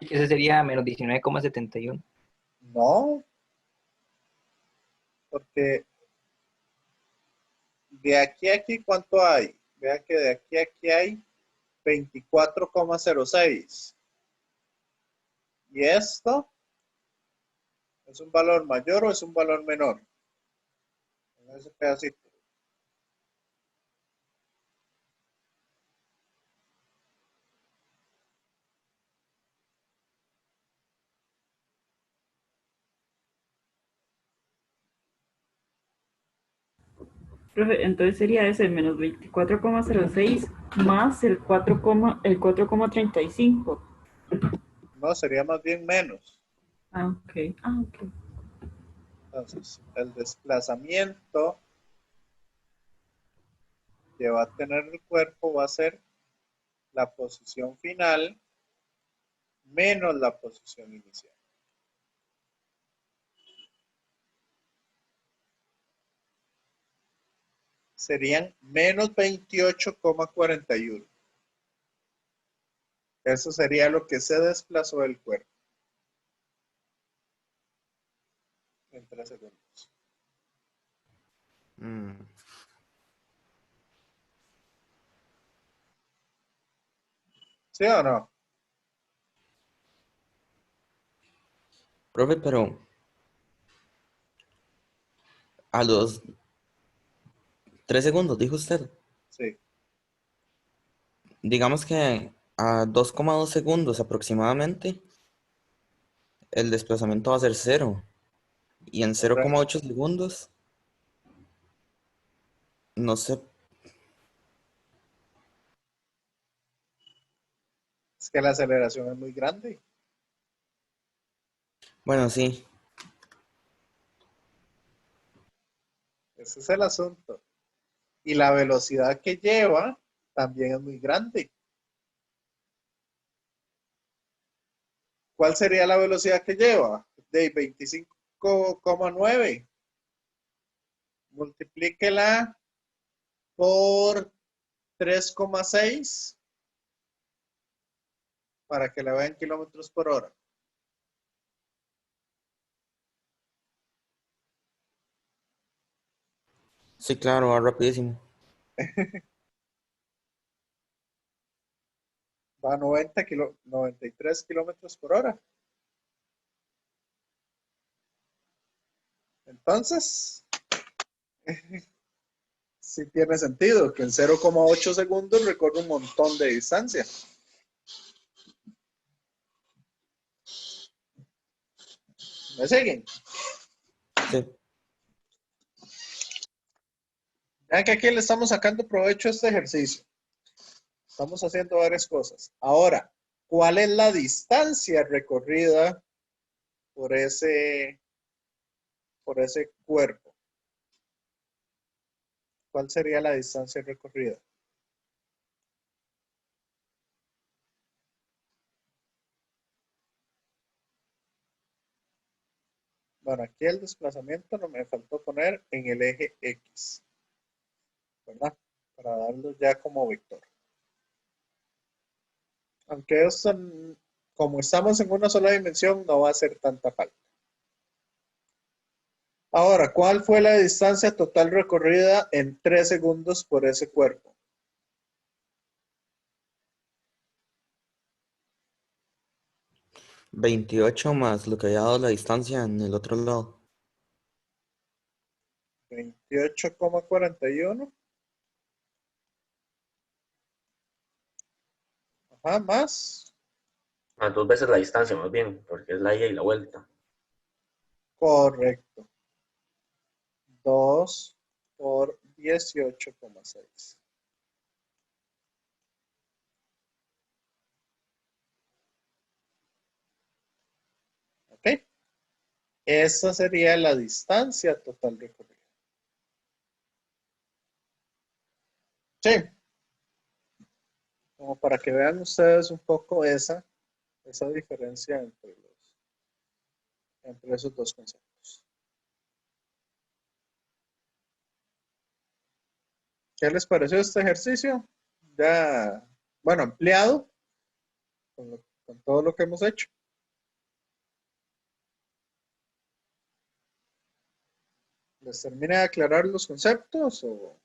Ese sería menos 19,71. No, porque de aquí a aquí, ¿cuánto hay? Vea que de aquí a aquí hay 24,06. ¿Y esto es un valor mayor o es un valor menor? En ese pedacito. Profe, entonces sería ese menos 24,06 más el 4,35. No, sería más bien menos. Ah, ok. Ah, ok. Entonces, el desplazamiento que va a tener el cuerpo va a ser la posición final menos la posición inicial. Serían menos 28,41. Eso sería lo que se desplazó del cuerpo en 3 segundos. ¿Sí o no? Profe, pero a los 3 segundos, dijo usted. Sí. Digamos que a 2,2 segundos aproximadamente, el desplazamiento va a ser 0. Y en Correcto. 0,8 segundos, no sé. Es que la aceleración es muy grande. Bueno, sí. Ese es el asunto. Y la velocidad que lleva también es muy grande. ¿Cuál sería la velocidad que lleva? De 25,9. Multiplíquela por 3,6 para que la vean kilómetros por hora. Sí, claro, va rapidísimo. Va a 93 kilómetros por hora. Entonces, sí tiene sentido que en 0,8 segundos recorre un montón de distancia. ¿Me siguen? Sí. Vean que aquí le estamos sacando provecho a este ejercicio. Estamos haciendo varias cosas. Ahora, ¿cuál es la distancia recorrida por ese cuerpo? ¿Cuál sería la distancia recorrida? Bueno, aquí el desplazamiento no me faltó poner en el eje X, ¿verdad? Para darlo ya como vector. Aunque esto, como estamos en una sola dimensión, no va a hacer tanta falta. Ahora, ¿cuál fue la distancia total recorrida en 3 segundos por ese cuerpo? $28 más lo que había dado la distancia en el otro lado. 28,41. Ajá, más 2 veces la distancia más bien, porque es la ida y la vuelta. Correcto. 2 por 18,6. ¿Ok? Esa sería la distancia total recorrida. Sí. Como para que vean ustedes un poco esa diferencia entre esos dos conceptos. ¿Qué les pareció este ejercicio? Ya, bueno, ampliado con todo lo que hemos hecho. ¿Les termina de aclarar los conceptos o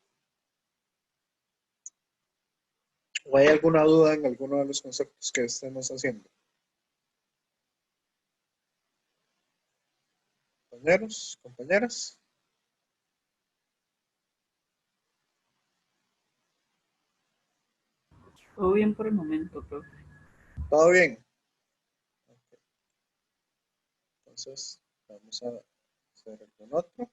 hay alguna duda en alguno de los conceptos que estemos haciendo? Compañeros, compañeras. Todo bien por el momento, profe. ¿Todo bien? Okay. Entonces, vamos a hacer algún otro.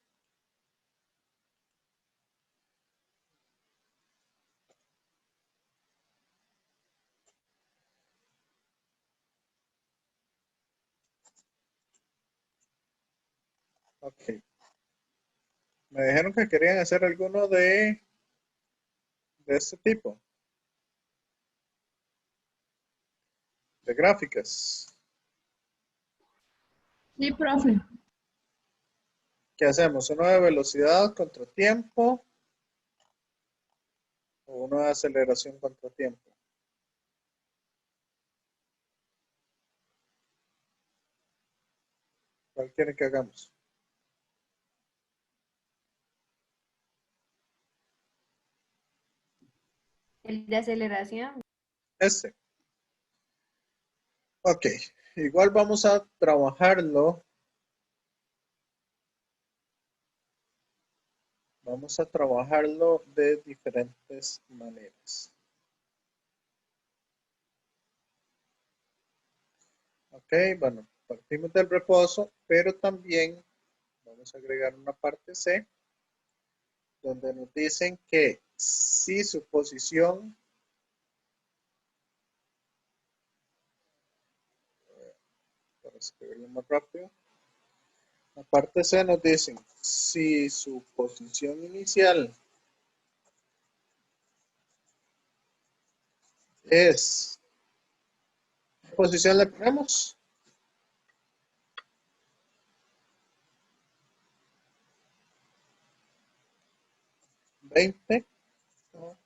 Ok. Me dijeron que querían hacer alguno de este tipo. De gráficas. Sí, profe. ¿Qué hacemos? ¿Uno de velocidad contra tiempo o uno de aceleración contra tiempo? ¿Cuál quieren que hagamos? El de aceleración. Este. Ok. Igual vamos a trabajarlo. Vamos a trabajarlo de diferentes maneras. Ok, bueno, partimos del reposo, pero también vamos a agregar una parte C, donde nos dicen que si su posición, para escribirlo más rápido, la parte C nos dicen si su posición inicial es, ¿qué posición le ponemos? 20, ¿no?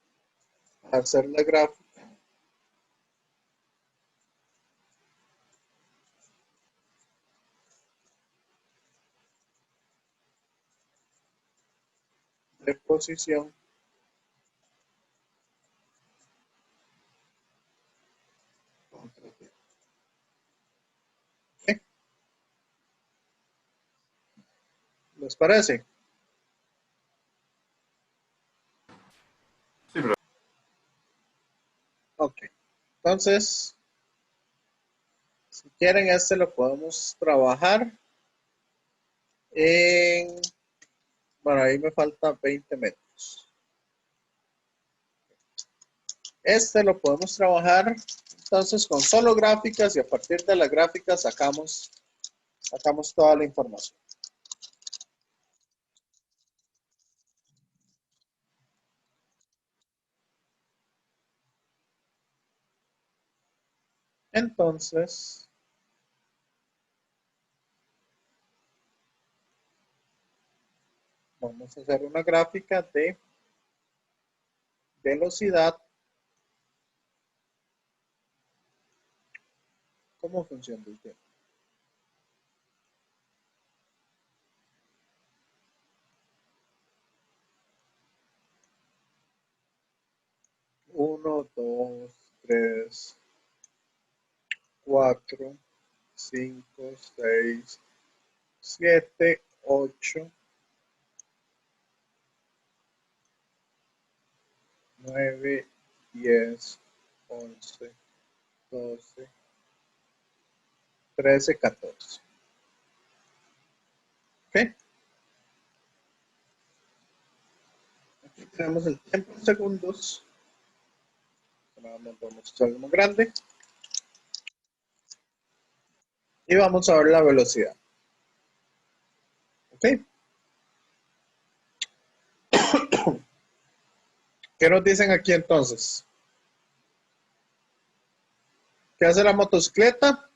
Hacer la gráfica. De posición contra tiempo. ¿Ok? ¿Les parece? Sí, profe. Ok. Entonces, si quieren, este lo podemos trabajar en, bueno, ahí me falta 20 metros. Este lo podemos trabajar entonces con solo gráficas y a partir de las gráficas sacamos toda la información. Entonces, vamos a hacer una gráfica de velocidad como función del tiempo. Uno, dos, tres, 4, 5, 6, 7, 8, 9, 10, 11, 12, 13, 14. ¿Ok? Aquí tenemos el tiempo en segundos. Nuevamente vamos a usar algo más grande. Y vamos a ver la velocidad. ¿Ok? ¿Qué nos dicen aquí entonces? ¿Qué hace la motocicleta?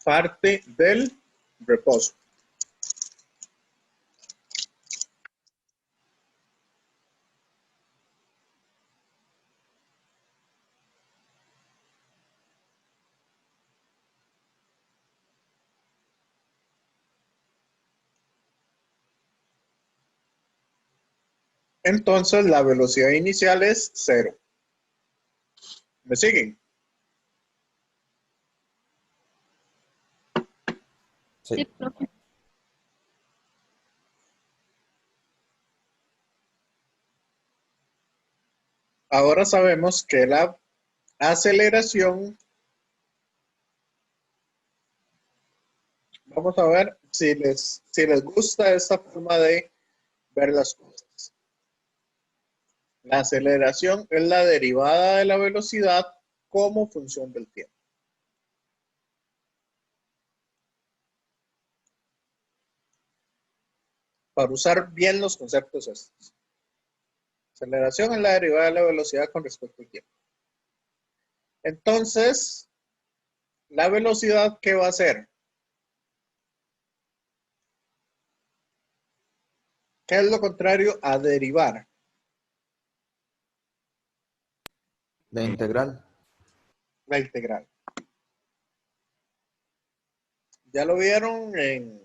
Parte del reposo. Entonces la velocidad inicial es 0. ¿Me siguen? Sí. Ahora sabemos que la aceleración, vamos a ver si les gusta esta forma de ver las cosas. La aceleración es la derivada de la velocidad como función del tiempo. Para usar bien los conceptos estos. Aceleración es la derivada de la velocidad con respecto al tiempo. Entonces, la velocidad, ¿qué va a hacer? ¿Qué es lo contrario a derivar? La integral. La integral. ¿Ya lo vieron en...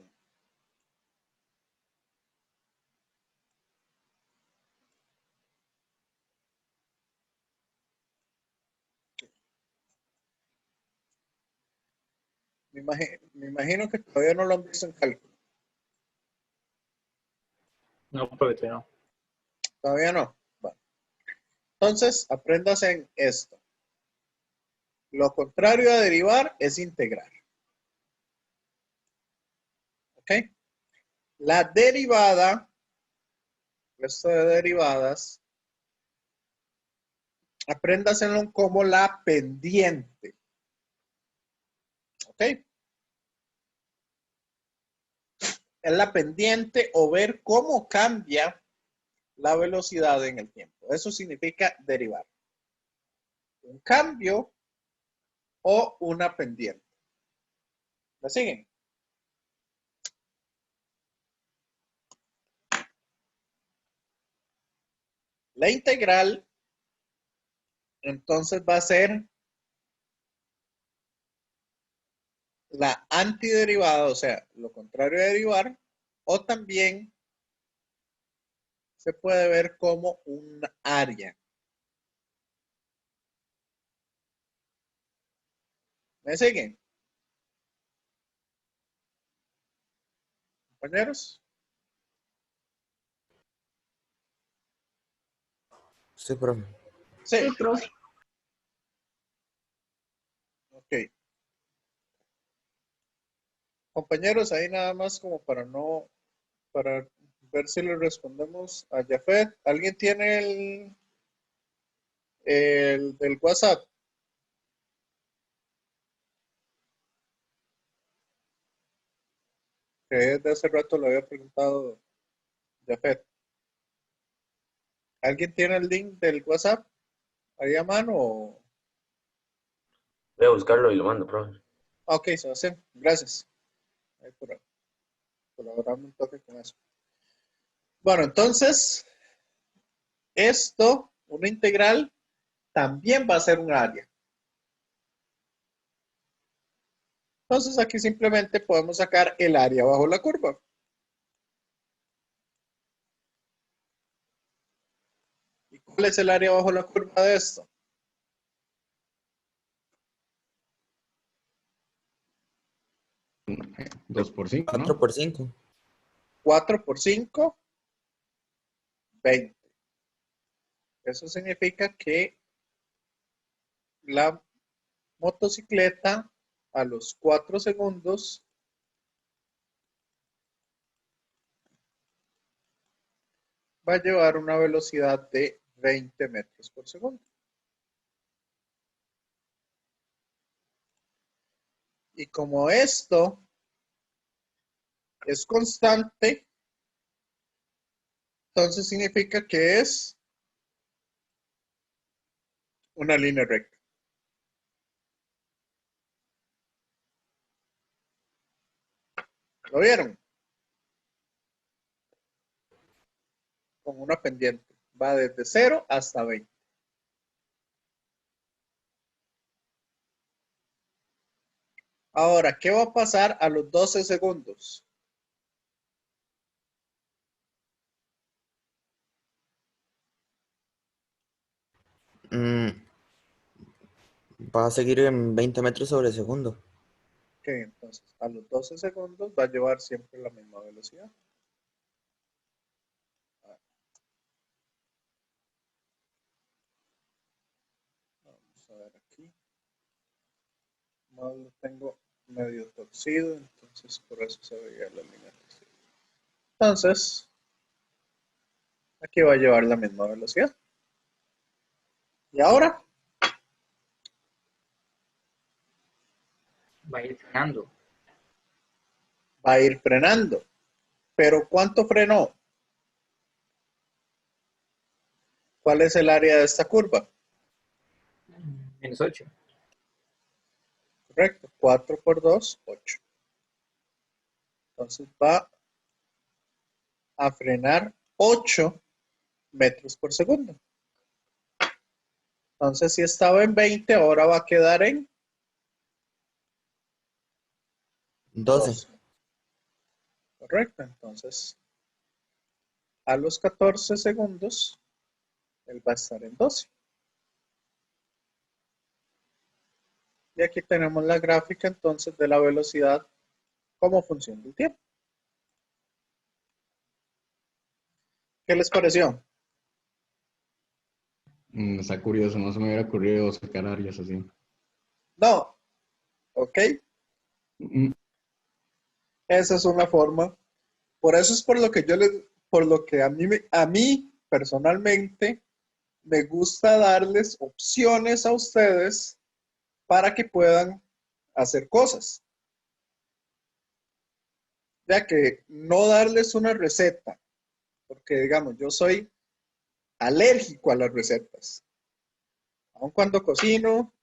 Me imagino que todavía no lo han visto en cálculo. No, porque no. Todavía no. Bueno. Entonces, aprendas en esto. Lo contrario a derivar es integrar. ¿Ok? La derivada, resto de derivadas, apréndaselo como la pendiente. ¿Ok? Es la pendiente o ver cómo cambia la velocidad en el tiempo. Eso significa derivar. Un cambio o una pendiente. ¿Me siguen? La integral, entonces, va a ser la antiderivada, o sea, lo contrario de derivar, o también se puede ver como un área. ¿Me siguen, compañeros? Sí, profe. Sí. Sí, profe. Ok. Compañeros, ahí nada más como para ver si le respondemos a Jafet. ¿Alguien tiene el del WhatsApp? Que desde hace rato le había preguntado Jafet. ¿Alguien tiene el link del WhatsApp ahí a mano? Voy a buscarlo y lo mando, profe. Ok, Sebastián, gracias. Ahí por colaborarme un toque con eso. Bueno, entonces, esto, una integral, también va a ser un área. Entonces, aquí simplemente podemos sacar el área bajo la curva. ¿Y cuál es el área bajo la curva de esto? Dos por 5, 4 ¿no? por 5. 4 por 5, 20. Eso significa que la motocicleta a los 4 segundos va a llevar una velocidad de 20 metros por segundo. Y como esto es constante, entonces significa que es una línea recta. ¿Lo vieron? Con una pendiente. Va desde 0 hasta 20. Ahora, ¿qué va a pasar a los 12 segundos? Va a seguir en 20 metros sobre segundo. Ok, entonces a los 12 segundos va a llevar siempre la misma velocidad. Vamos a ver aquí. No lo tengo medio torcido, entonces por eso se veía la línea torcida. Entonces, aquí va a llevar la misma velocidad. Y ahora Va a ir frenando. va a ir frenando. Pero ¿cuánto frenó? ¿Cuál es el área de esta curva? -8. Correcto. 4 por 2, 8. Entonces va a frenar 8 metros por segundo. Entonces, si estaba en 20, ahora va a quedar en 12. Correcto. Entonces, a los 14 segundos, él va a estar en 12. Y aquí tenemos la gráfica entonces de la velocidad como función del tiempo. ¿Qué les pareció? Está curioso, no se me hubiera ocurrido sacar áreas así. No. ¿Ok? Mm, Esa es una forma. Por eso es por lo que por lo que a mí personalmente me gusta darles opciones a ustedes para que puedan hacer cosas. Ya que no darles una receta, porque digamos, yo soy alérgico a las recetas. Aun cuando cocino,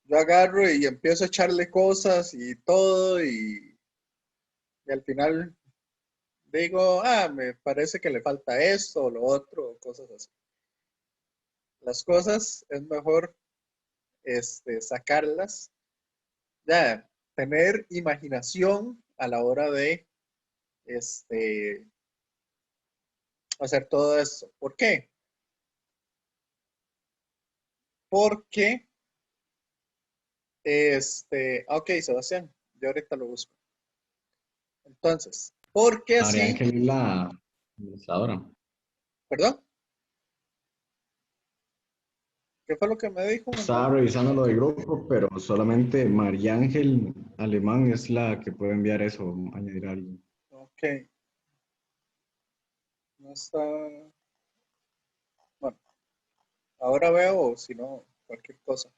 yo agarro y empiezo a echarle cosas y todo y al final digo, me parece que le falta esto o lo otro, o cosas así. Las cosas es mejor sacarlas, ya, tener imaginación a la hora de hacer todo esto. ¿Por qué? Porque, ok, Sebastián, yo ahorita lo busco. Entonces, porque María así, Ángel es la administradora. ¿perdón? ¿Qué fue lo que me dijo? Estaba revisando lo del grupo, pero solamente María Ángel Alemán es la que puede enviar eso, añadir a alguien. Ok. No está. Bueno, ahora veo, si no, cualquier cosa.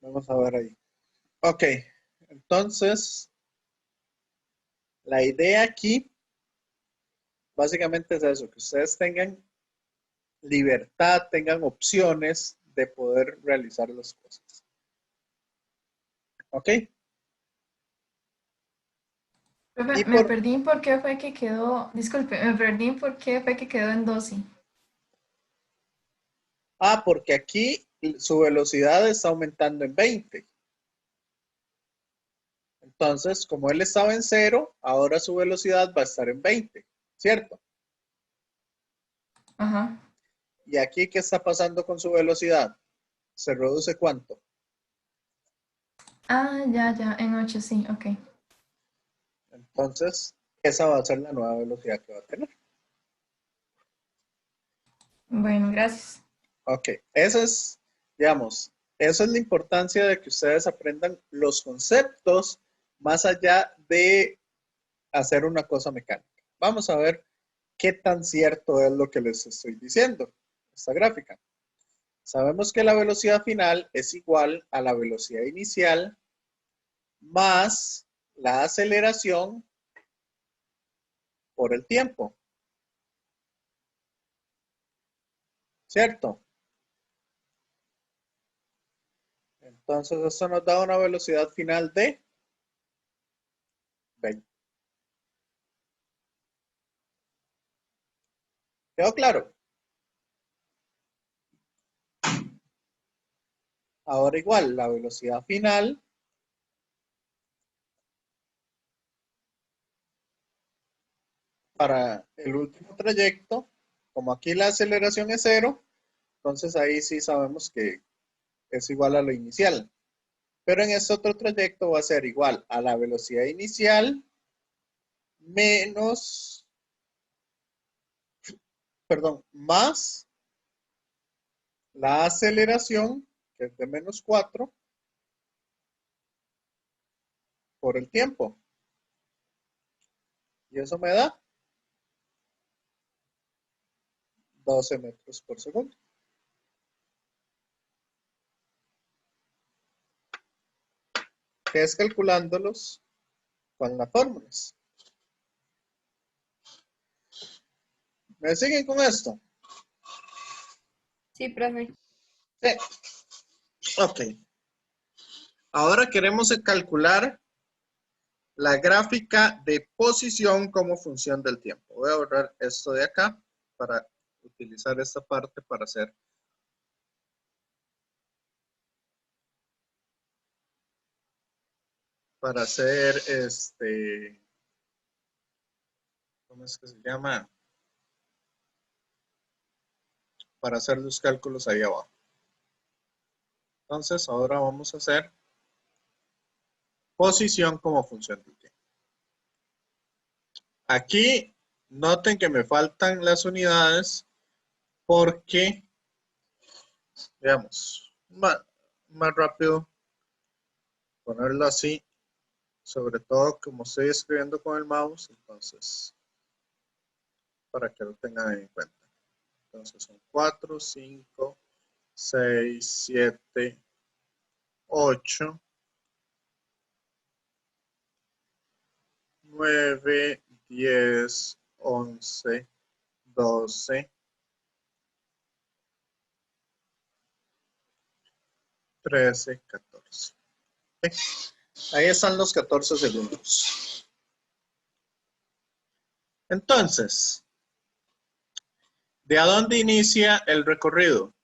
Vamos a ver ahí. Ok, entonces, la idea aquí, básicamente es eso, que ustedes tengan libertad, tengan opciones de poder realizar las cosas. ¿Ok? Profe, Y me perdí por qué fue que quedó, disculpe, me perdí por qué fue que quedó en 12. porque aquí su velocidad está aumentando en 20. Entonces, como él estaba en 0, ahora su velocidad va a estar en 20, ¿cierto? Ajá. ¿Y aquí qué está pasando con su velocidad? ¿Se reduce cuánto? Ya, en 8, sí, ok. Entonces, esa va a ser la nueva velocidad que va a tener. Bueno, gracias. Ok, eso es, digamos, eso es la importancia de que ustedes aprendan los conceptos más allá de hacer una cosa mecánica. Vamos a ver qué tan cierto es lo que les estoy diciendo, esta gráfica. Sabemos que la velocidad final es igual a la velocidad inicial más la aceleración por el tiempo. ¿Cierto? Entonces, esto nos da una velocidad final de 20. ¿Quedó claro? Ahora igual, la velocidad final para el último trayecto, como aquí la aceleración es 0, entonces ahí sí sabemos que es igual a lo inicial. Pero en este otro trayecto va a ser igual a la velocidad inicial menos, perdón, más la aceleración, que es de menos 4, por el tiempo. Y eso me da 12 metros por segundo. Que es calculándolos con las fórmulas. ¿Me siguen con esto? Sí, profe. Sí. Ok. Ahora queremos calcular la gráfica de posición como función del tiempo. Voy a borrar esto de acá para utilizar esta parte para hacer ¿cómo es que se llama? Para hacer los cálculos ahí abajo. Entonces, ahora vamos a hacer posición como función del tiempo. Aquí, noten que me faltan las unidades porque, veamos, más rápido ponerlo así, sobre todo como estoy escribiendo con el mouse, entonces, para que lo tengan en cuenta. Entonces son 4, 5, 6, 7, 8, 9, 10, 11, 12, 13, 14. Ahí están los 14 segundos. Entonces, ¿de a dónde inicia el recorrido?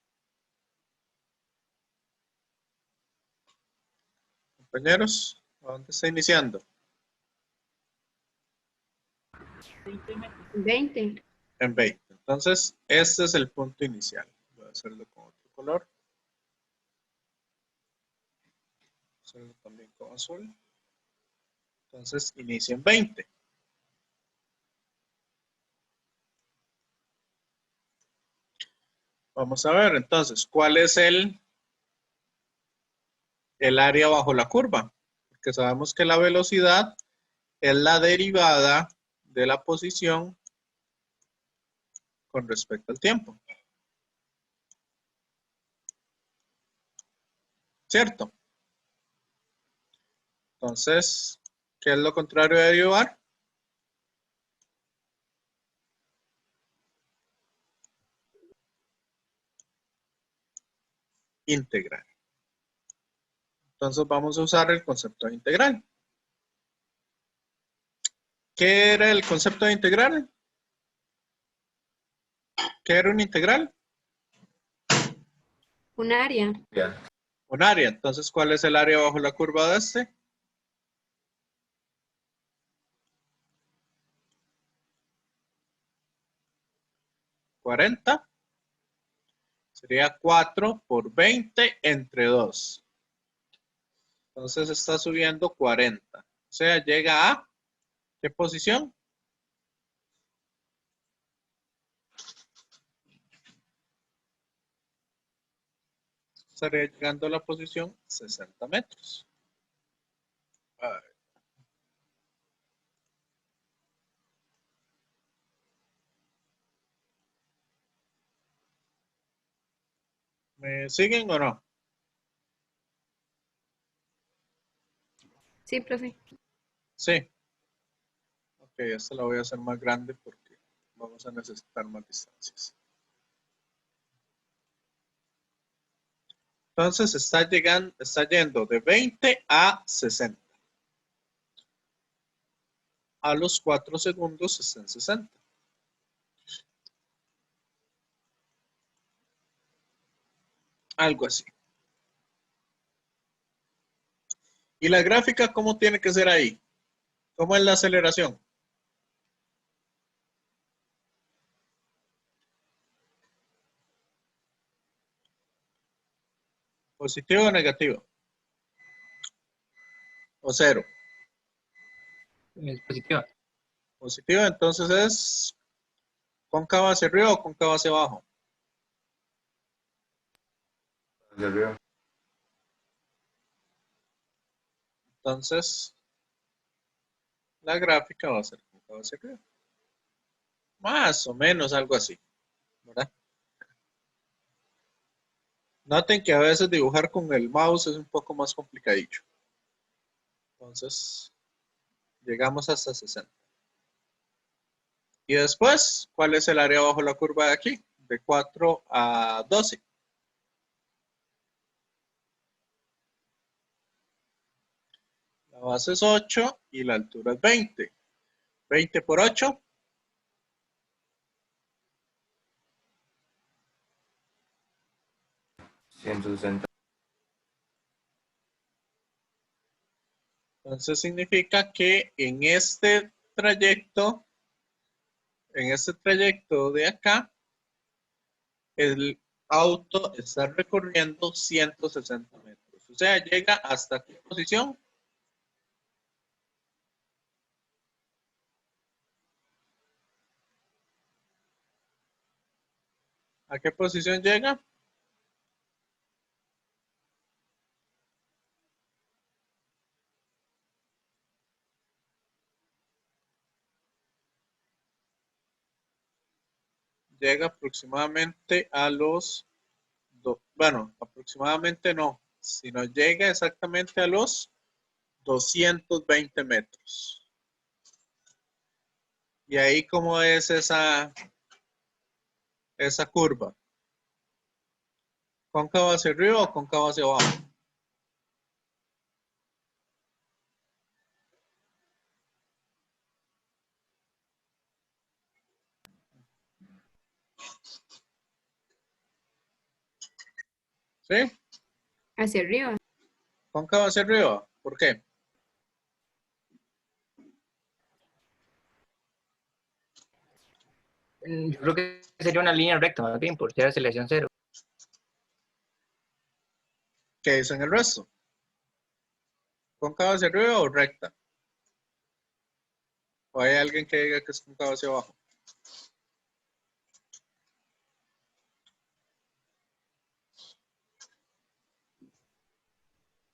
Compañeros, ¿a dónde está iniciando? 20. En 20. Entonces, este es el punto inicial. Voy a hacerlo con otro color. Hacerlo también con azul. Entonces, inicia en 20. Vamos a ver, entonces, ¿cuál es el área bajo la curva? Porque sabemos que la velocidad es la derivada de la posición con respecto al tiempo. ¿Cierto? Entonces, ¿qué es lo contrario de derivar? Integrar. Entonces vamos a usar el concepto de integral. ¿Qué era el concepto de integral? ¿Qué era un integral? Un área. Un área. Entonces, ¿cuál es el área bajo la curva de este? ¿40? Sería 4 por 20 entre 2. Entonces está subiendo 40. O sea, llega a ¿qué posición? estaría llegando a la posición 60 metros. A ver. ¿Me siguen o no? Sí, profe. Sí. Ok, esta la voy a hacer más grande porque vamos a necesitar más distancias. Entonces está yendo de 20 a 60. A los 4 segundos está en 60. Algo así. ¿Y la gráfica cómo tiene que ser ahí? ¿Cómo es la aceleración? ¿Positivo o negativo? ¿O cero? Es positiva. Positivo, entonces es cóncavo hacia arriba o cóncavo hacia abajo. Hacia arriba. Entonces, la gráfica va a ser cóncava hacia arriba. Más o menos algo así, ¿verdad? Noten que a veces dibujar con el mouse es un poco más complicadillo. Entonces, llegamos hasta 60. Y después, ¿cuál es el área bajo la curva de aquí? De 4 a 12. La base es 8 y la altura es 20. 20 por 8. 160. Entonces significa que en este trayecto de acá, el auto está recorriendo 160 metros. O sea, llega hasta qué posición. ¿A qué posición llega? Llega aproximadamente a los, bueno, aproximadamente no, sino llega exactamente a los 220 metros. Y ahí, ¿cómo es esa curva? ¿Cóncava hacia arriba o cóncava hacia abajo? ¿Sí? Hacia arriba. Cóncava hacia arriba. ¿Por qué? Yo creo que sería una línea recta, más bien, por ser aceleración cero. ¿Qué dicen el resto? ¿Cóncava hacia arriba o recta? ¿O hay alguien que diga que es cóncava hacia abajo?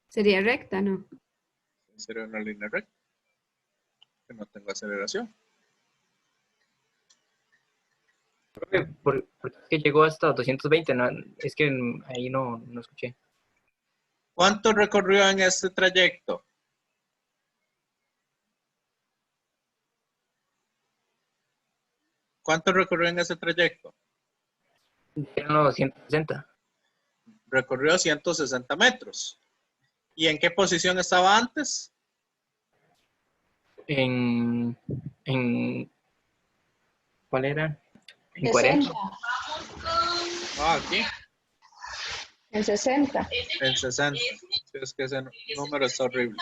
Sería recta, ¿no? Sería una línea recta. Que no tenga aceleración. ¿Por qué llegó hasta 220? No, es que ahí no escuché. ¿Cuánto recorrió en este trayecto? ¿Cuánto recorrió en ese trayecto? Eran los 160. Recorrió 160 metros. ¿Y en qué posición estaba antes? En ¿cuál era? En 40. Ah, aquí. En 60. En 60. Sí, es que ese número está horrible.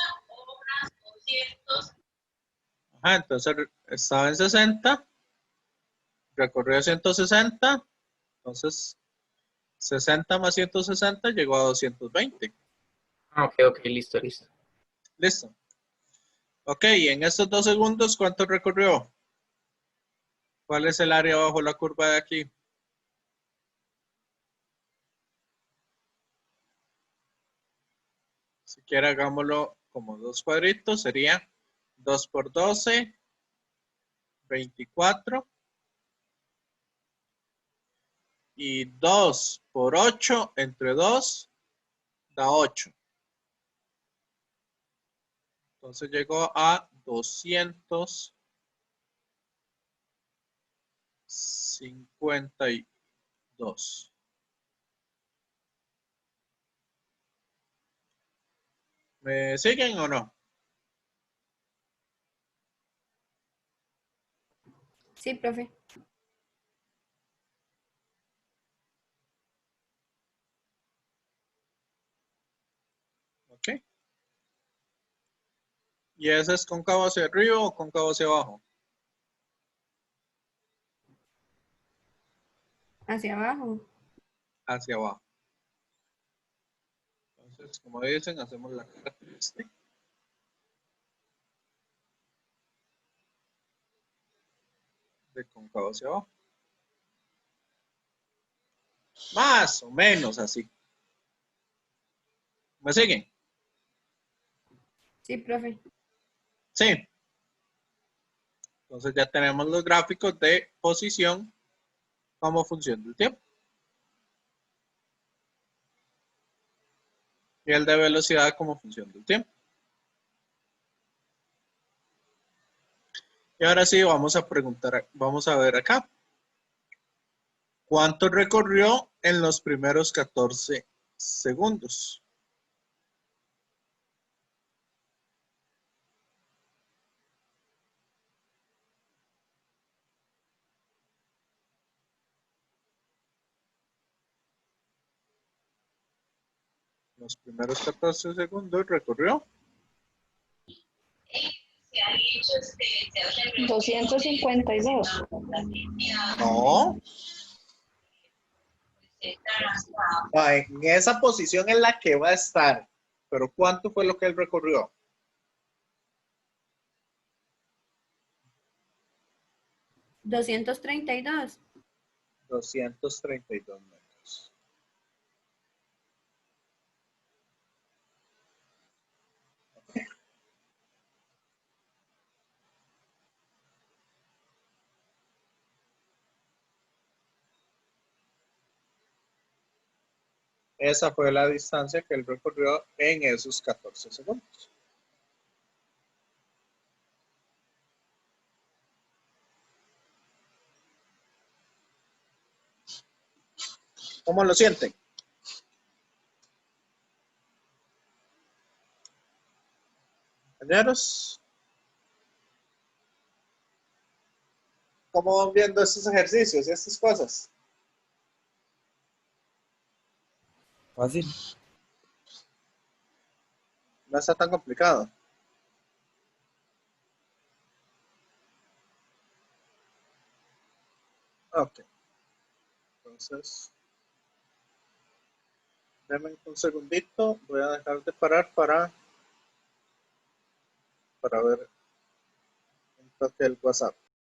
Ajá, entonces estaba en 60. Recorrió 160. Entonces, 60 más 160 llegó a 220. Ah, ok, listo. Listo. Ok, y en estos 2 segundos, ¿cuánto recorrió? ¿Cuál es el área bajo la curva de aquí? Si quiere, hagámoslo como dos cuadritos. Sería 2 por 12, 24. Y 2 por 8 entre 2 da 8. Entonces llegó a 252. ¿Me siguen o no? Sí, profe. Ok. ¿Y ese es cóncavo hacia arriba o cóncavo hacia abajo? Hacia abajo. Hacia abajo. Entonces, como dicen, hacemos la cara triste. De cóncavo hacia abajo. Más o menos así. ¿Me siguen? Sí, profe. Sí. Entonces ya tenemos los gráficos de posición como función del tiempo. Y el de velocidad como función del tiempo. Y ahora sí vamos a preguntar, vamos a ver acá. ¿Cuánto recorrió en los primeros 14 segundos? Los primeros 14 segundos recorrió. 252. No. En esa posición en la que va a estar. Pero ¿cuánto fue lo que él recorrió? 232. 232 metros. Esa fue la distancia que él recorrió en esos 14 segundos. ¿Cómo lo sienten? Compañeros, ¿cómo van viendo estos ejercicios y estas cosas? Fácil. No está tan complicado. Ok. Entonces, denme un segundito. Voy a dejar de parar para ver un toque del WhatsApp.